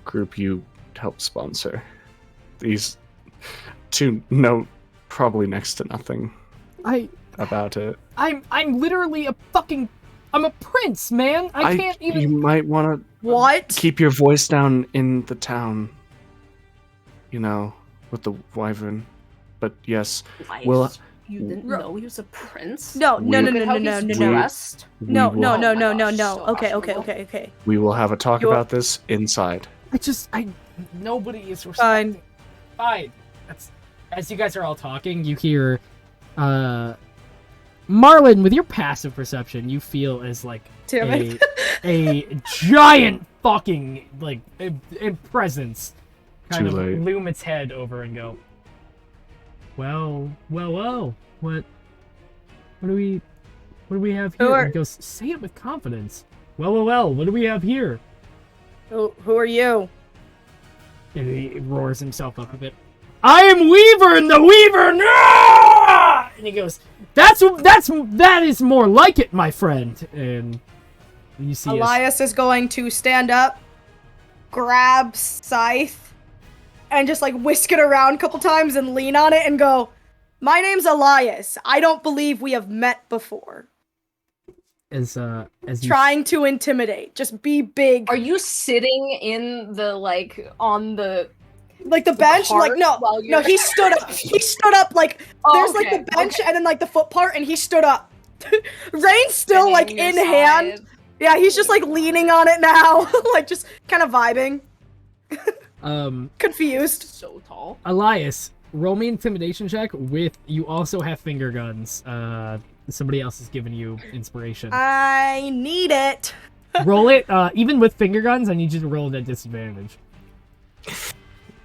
group you helped sponsor. These two know probably next to nothing about it. I'm literally I'm a prince, man. I can't even... You might want to What? keep your voice down in the town. You know, with the wyvern. But yes, Life. well... You didn't know he was a prince? No. Look at how he's dressed. No. we will- So Okay. We will have a talk You're- about this inside. Nobody is respecting. Fine. As you guys are all talking, you hear, Marlin, with your passive perception, you feel as like Damn it. a giant fucking like a presence kind Too of late. loom its head over and go, well, what do we have here? And he goes, say it with confidence. Well, what do we have here? Who are you? And he roars himself up a bit. I am Weaver, and the Weaver. Nah! And he goes, that is more like it, my friend. And you see Elias is going to stand up, grab Scythe, and just like whisk it around a couple times and lean on it and go, my name's Elias. I don't believe we have met before. as you Trying to intimidate. Just be big. Are you sitting in the, like, on the... Like the bench? part Like, no, while you're- he stood up. He stood up, like, Oh, there's okay, like the bench okay. and then like the foot part, and he stood up. Rain's still Sitting like your in hand. side. Yeah, he's just like leaning on it now. Like just kind of vibing. Confused. So tall. Elias, roll me intimidation check with, you also have finger guns. Somebody else has given you inspiration. I need it. Roll it, even with finger guns, I need you to roll it at disadvantage.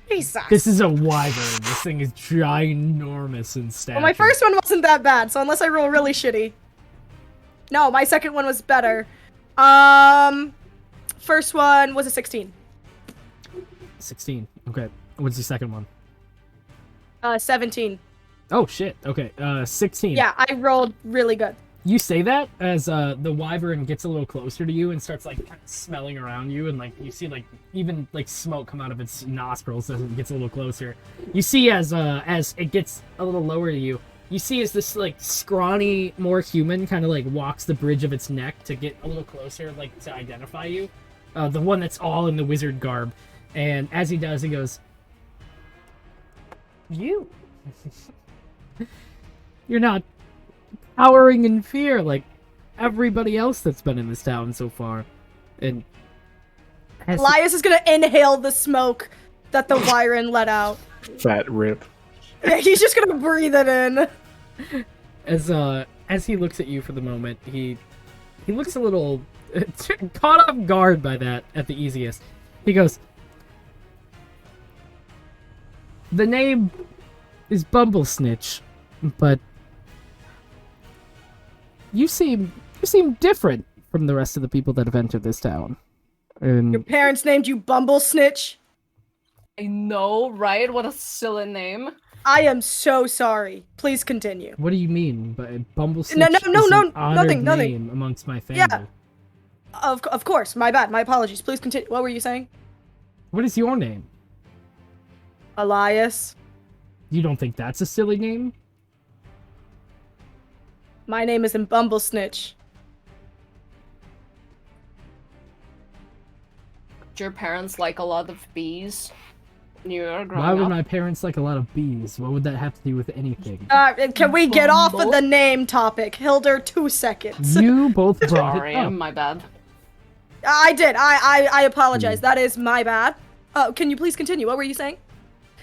Jesus. This is a wyvern. This thing is ginormous in stature. Well, my first one wasn't that bad, so unless I roll really shitty. No, my second one was better. First one was a 16. 16. Okay. What's your second one? 17. Oh, shit. Okay. 16. Yeah, I rolled really good. You say that as the wyvern gets a little closer to you and starts like kind of smelling around you, and like you see like even like smoke come out of its nostrils as it gets a little closer. You see as it gets a little lower to you, you see as this like scrawny, more human kind of like walks the bridge of its neck to get a little closer, like to identify you. The one that's all in the wizard garb, and as he does, he goes, "You, you're not cowering in fear like everybody else that's been in this town so far." And Elias is gonna inhale the smoke that the wyvern let out. Fat rip. Yeah, he's just gonna breathe it in. as he looks at you for the moment, he looks a little caught off guard by that at the easiest. He goes, "The name is Bumblesnitch, but you seem different from the rest of the people that have entered this town." And Your parents named you Bumble Snitch? I know, right? What a silly name. I am so sorry. Please continue. what do you mean? But Bumblesnitch No, is an honored nothing. name amongst my family. Yeah. Of course, my bad. My apologies. Please continue. What were you saying? What is your name? Elias. You don't think that's a silly name? My name isn't Bumble Snitch. your parents like a lot of bees when you were growing Why would up? my parents like a lot of bees? What would that have to do with anything? Can we get off of Bumble? the name topic? Hilder, 2 seconds. You both brought Sorry, it up. my bad. I did. I apologize. That is my bad. Can you please continue? What were you saying?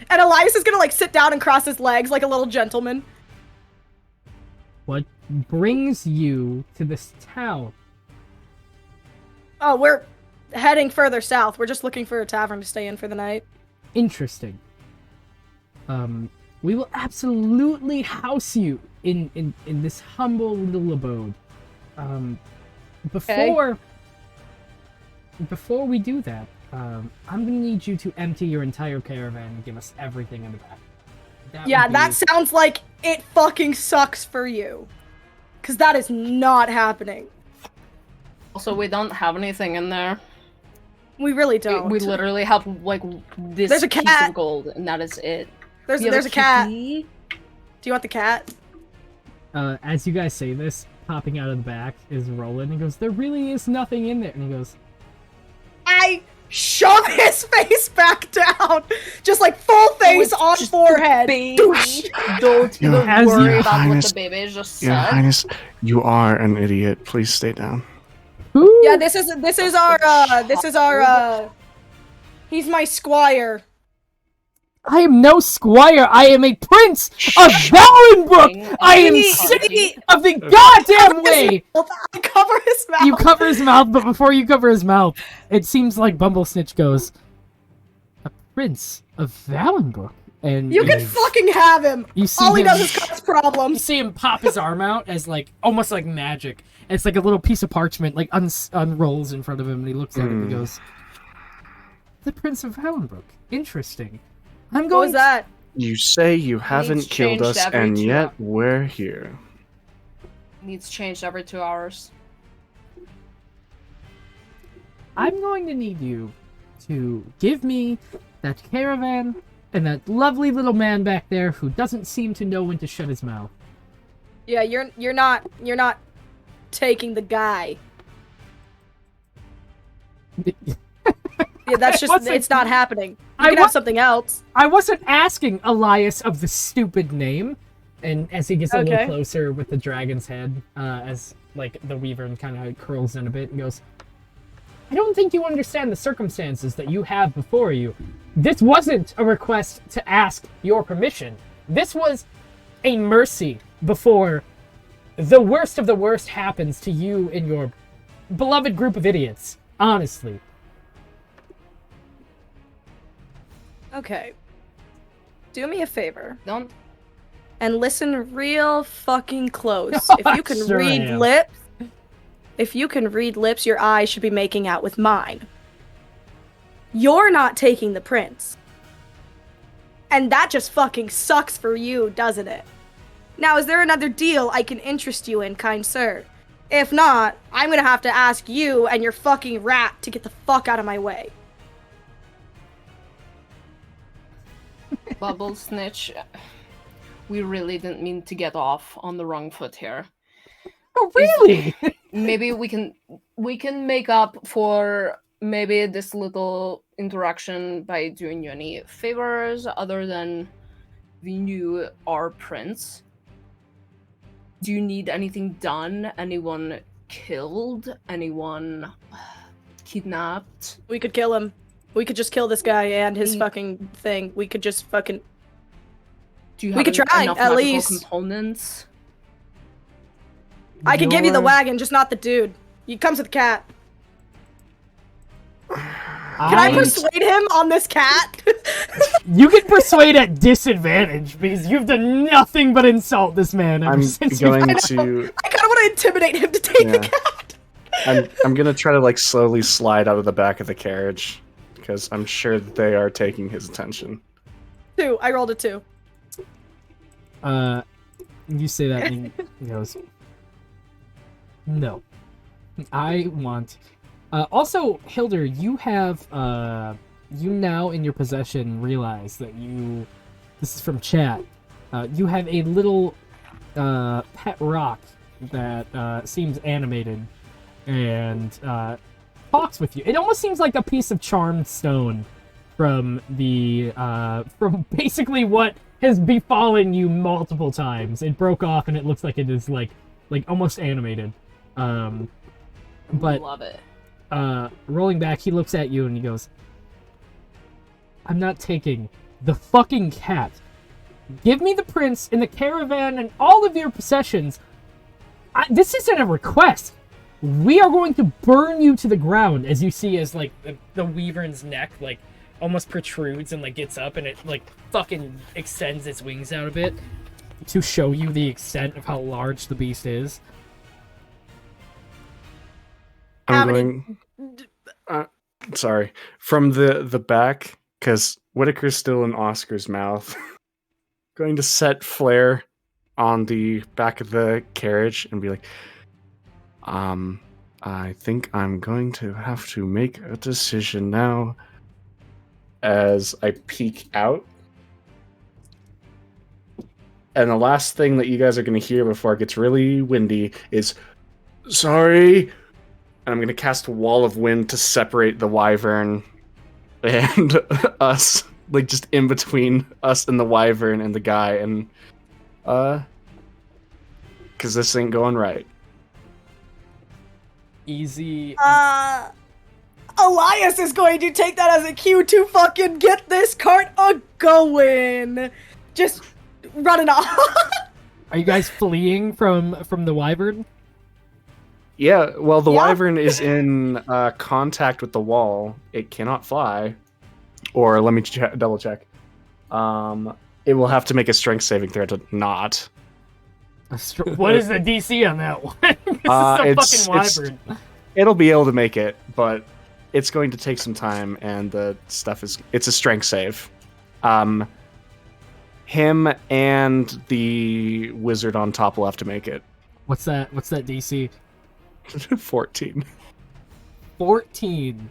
And Elias is gonna like sit down and cross his legs like a little gentleman. What brings you to this town? Oh, we're heading further south. We're just looking for a tavern to stay in for the night. Interesting. We will absolutely house you in this humble little abode. Before we do that, I'm gonna need you to empty your entire caravan and give us everything in the back. Yeah, would be- that sounds like it fucking sucks for you. Cause that is not happening. Also, we don't have anything in there. We really don't. We literally have like this There's a piece cat. of gold, and that is it. There's You have a cat. Do kitty? you want the cat? As you guys say this, popping out of the back is Roland. He goes, "There really is nothing in there." And he goes, I shove his face back down. Just like full face it's on just forehead. Baby, Douche. don't Your- even As worry your about what Highness- the baby just Your said. Highness, you are an idiot. Please stay down. "Ooh." Yeah, this is our he's my squire. I am no squire. I am a prince of Valenbrook. I am Hey, city of the goddamn way. I cover his mouth. You cover his mouth, but before you cover his mouth, it seems like Bumblesnitch goes, "A prince of Valenbrook," and You can fucking have him. You see All he him- does is cause You problems. see him pop his arm out as like almost like magic. It's like a little piece of parchment like unrolls in front of him, and he looks at it and he goes, "The Prince of Valenbrook. Interesting. I'm What going." was that? You say you haven't killed changed us, every and 2 yet hours. we're here. Needs changed every 2 hours. I'm going to need you to give me that caravan and that lovely little man back there who doesn't seem to know when to shut his mouth. Yeah, you're not taking the guy. Yeah, that's just What's it- it's not happening. You I can wa- have something else. I wasn't asking Elias of the stupid name. And as he gets a little Okay. closer with the dragon's head, as like the wyvern kind of curls in a bit and goes, "I don't think you understand the circumstances that you have before you. This wasn't a request to ask your permission. This was a mercy before the worst of the worst happens to you and your beloved group of idiots. Honestly." Okay. Do me a favor Don't. and listen real fucking close. If you can Sure read am. lips, your eyes should be making out with mine. You're not taking the prince. And that just fucking sucks for you, doesn't it? Now, is there another deal I can interest you in, kind sir? If not, I'm gonna have to ask you and your fucking rat to get the fuck out of my way. Bubble Snitch. We really didn't mean to get off on the wrong foot here. Oh, really? Maybe we can make up for maybe this little interaction by doing you any favors other than we knew our prince. Do you need anything done? Anyone killed? Anyone kidnapped? We could kill him. We could just kill this guy and his Mm. fucking thing. We could just fucking... Do you We have could try, enough at magical least. components? I can give you the Your- wagon, just not the dude. He comes with the cat. Can I persuade him on this cat? You can persuade at disadvantage because you've done nothing but insult this man ever I'm since going you... to. I kind of want to intimidate him to take the Yeah. cat. I'm gonna try to like slowly slide out of the back of the carriage because I'm sure that they are taking his attention. 2. I rolled a 2. You say that and he goes, "No. I want..." Also, Hilder, you have, you now in your possession realize that you... This is from chat. You have a little, pet rock that, seems animated. And, talks with you. It almost seems like a piece of charmed stone from from basically what has befallen you multiple times. It broke off and it looks like it is like almost animated. But love it. Rolling back, he looks at you and he goes, I'm not taking the fucking cat. Give me the prince and the caravan and all of your possessions. This isn't a request. We are going to burn you to the ground, as you see as, like, the wyvern's neck, like, almost protrudes and, like, gets up and it, like, fucking extends its wings out a bit to show you the extent of how large the beast is. I'm going... sorry. From the back, because Whittaker's still in Oscar's mouth, going to set Flare on the back of the carriage and be like, I think I'm going to have to make a decision now. As I peek out. And the last thing that you guys are going to hear before it gets really windy is, sorry. And I'm going to cast a wall of wind to separate the wyvern and us. Like, just in between us and the wyvern and the guy. And, because this ain't going right. Easy. Elias is going to take that as a cue to fucking get this cart a-going. Just running off. Are you guys fleeing from the wyvern? Yeah, well, the wyvern is in contact with the wall. It cannot fly. Or let me double check. It will have to make a strength saving throw to not. What is the DC on that one? This is a fucking wyvern. It'll be able to make it, but it's going to take some time, and the stuff it's a strength save. Him and the wizard on top will have to make it. What's that DC? 14. 14.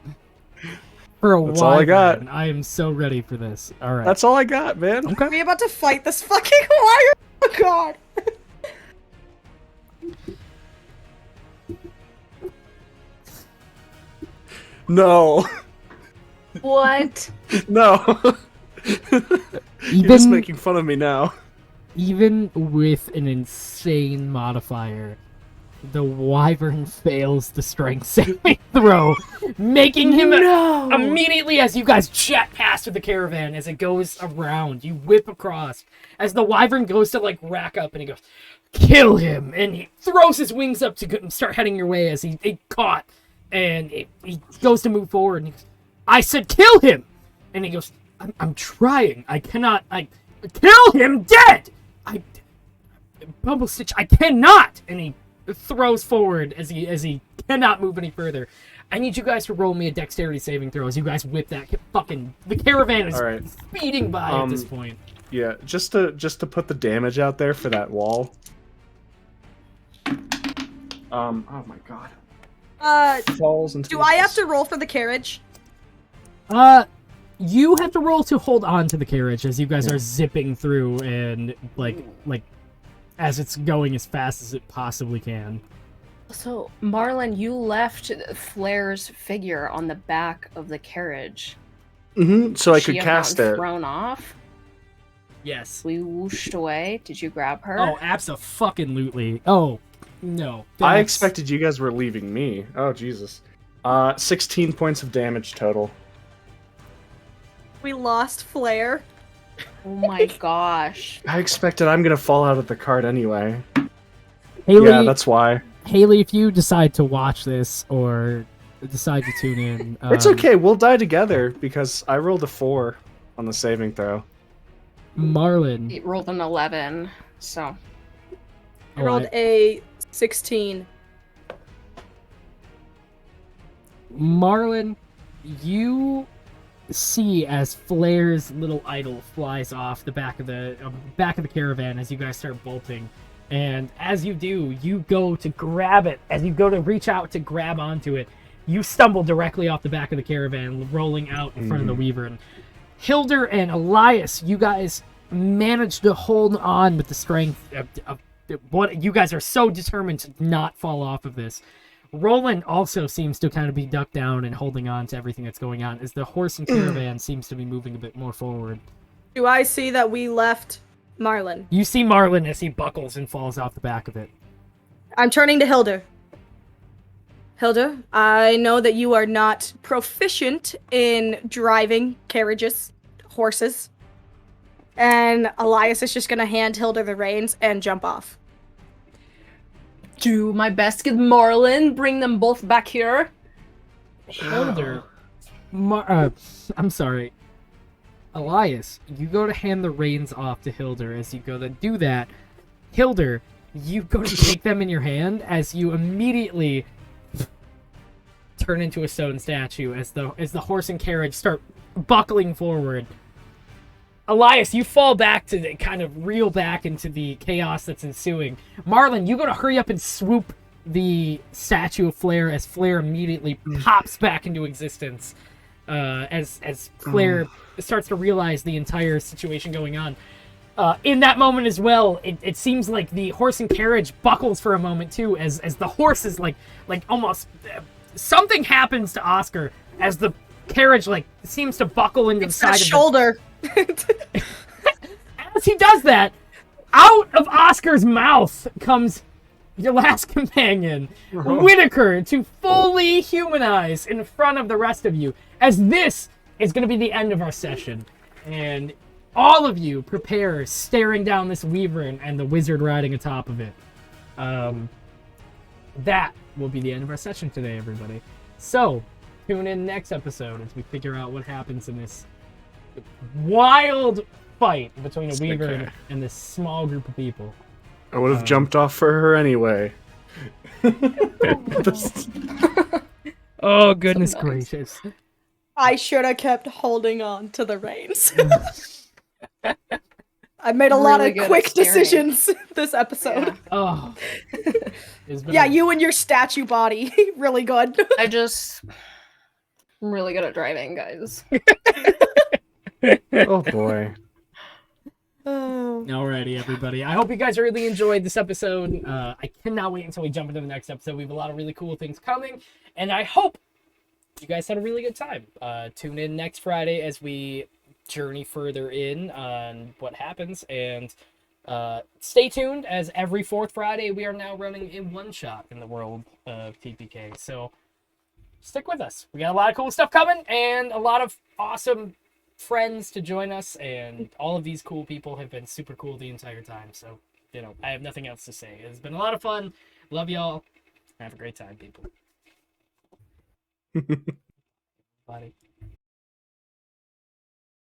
For a That's all I got. wyvern. I am so ready for this. All right. That's all I got, man. Okay. Are we about to fight this fucking wire? Oh god. No. What? No. You're just making fun of me now. Even with an insane modifier, the wyvern fails the strength saving throw, making him immediately, as you guys jet past with the caravan, as it goes around, you whip across. As the wyvern goes to, like, rack up, and he goes, kill him! And he throws his wings up to start heading your way as he caught. And he goes to move forward, and he goes, I said kill him! And he goes, I'm trying. I cannot. Kill him dead! Bubble Stitch, I cannot! And he throws forward as he cannot move any further. I need you guys to roll me a dexterity saving throw as you guys whip that the caravan is speeding by at this point. Yeah, just to put the damage out there for that wall. Oh my god. Falls into Do I have to roll for the carriage? You have to roll to hold on to the carriage as you guys are zipping through and like as it's going as fast as it possibly can. So, Marlin, you left Flare's figure on the back of the carriage. Mm-hmm. So I could cast it. Thrown off. Yes. We whooshed away. Did you grab her? Oh, abso-fucking-lutely. Oh, no. I expected you guys were leaving me. Oh, Jesus. 16 points of damage total. We lost Flare. Oh my gosh. I expected I'm gonna fall out of the cart anyway. Haley, yeah, that's why. Haley, if you decide to watch this or decide to tune in... it's okay, we'll die together because I rolled a 4 on the saving throw. Marlin. It rolled an 11, so... I rolled a 16. Marlin, you see as Flare's little idol flies off the back of the caravan as you guys start bolting, and as you do, you go to grab it. As you go to reach out to grab onto it, you stumble directly off the back of the caravan, rolling out in front of the wyvern. Hilder and Elias, you guys manage to hold on with the strength of what you guys are so determined to not fall off of this. Roland also seems to kind of be ducked down and holding on to everything that's going on as the horse and caravan seems to be moving a bit more forward. Do I see that we left Marlin? You see Marlin as he buckles and falls off the back of it. I'm turning to Hilda. Hilda, I know that you are not proficient in driving carriages, horses. And Elias is just gonna hand Hilda the reins and jump off. Do my best, get Marlin, bring them both back here. Hilda, I'm sorry. Elias, you go to hand the reins off to Hilda. As you go to do that, Hilda, you go to take them in your hand as you immediately turn into a stone statue as the horse and carriage start buckling forward. Elias, you fall back to kind of reel back into the chaos that's ensuing. Marlin, you go to hurry up and swoop the statue of Flare as Flare immediately pops back into existence. As Flare starts to realize the entire situation going on. In that moment as well, it seems like the horse and carriage buckles for a moment too, as the horse is like almost something happens to Oscar as the carriage seems to buckle into the side of shoulder. As he does that, out of Oscar's mouth comes your last companion, Whittaker, to fully humanize in front of the rest of you, as this is going to be the end of our session. And all of you prepare, staring down this wyvern and the wizard riding atop of it. That will be the end of our session today, everybody. So, tune in next episode as we figure out what happens in this wild fight between a wyvern and this small group of people. I would have jumped off for her anyway. Oh, goodness gracious. I should have kept holding on to the reins. I made a lot of quick decisions this episode. Yeah. Oh. Yeah, you and your statue body. Really good. I'm really good at driving, guys. Oh boy. Alrighty, everybody. I hope you guys really enjoyed this episode. I cannot wait until we jump into the next episode. We have a lot of really cool things coming, and I hope you guys had a really good time. Tune in next Friday as we journey further in on what happens, and stay tuned as every fourth Friday we are now running a one-shot in the world of TPK. So stick with us. We got a lot of cool stuff coming and a lot of awesome friends to join us, and all of these cool people have been super cool the entire time. So, I have nothing else to say. It's been a lot of fun. Love y'all. Have a great time, people. Bye.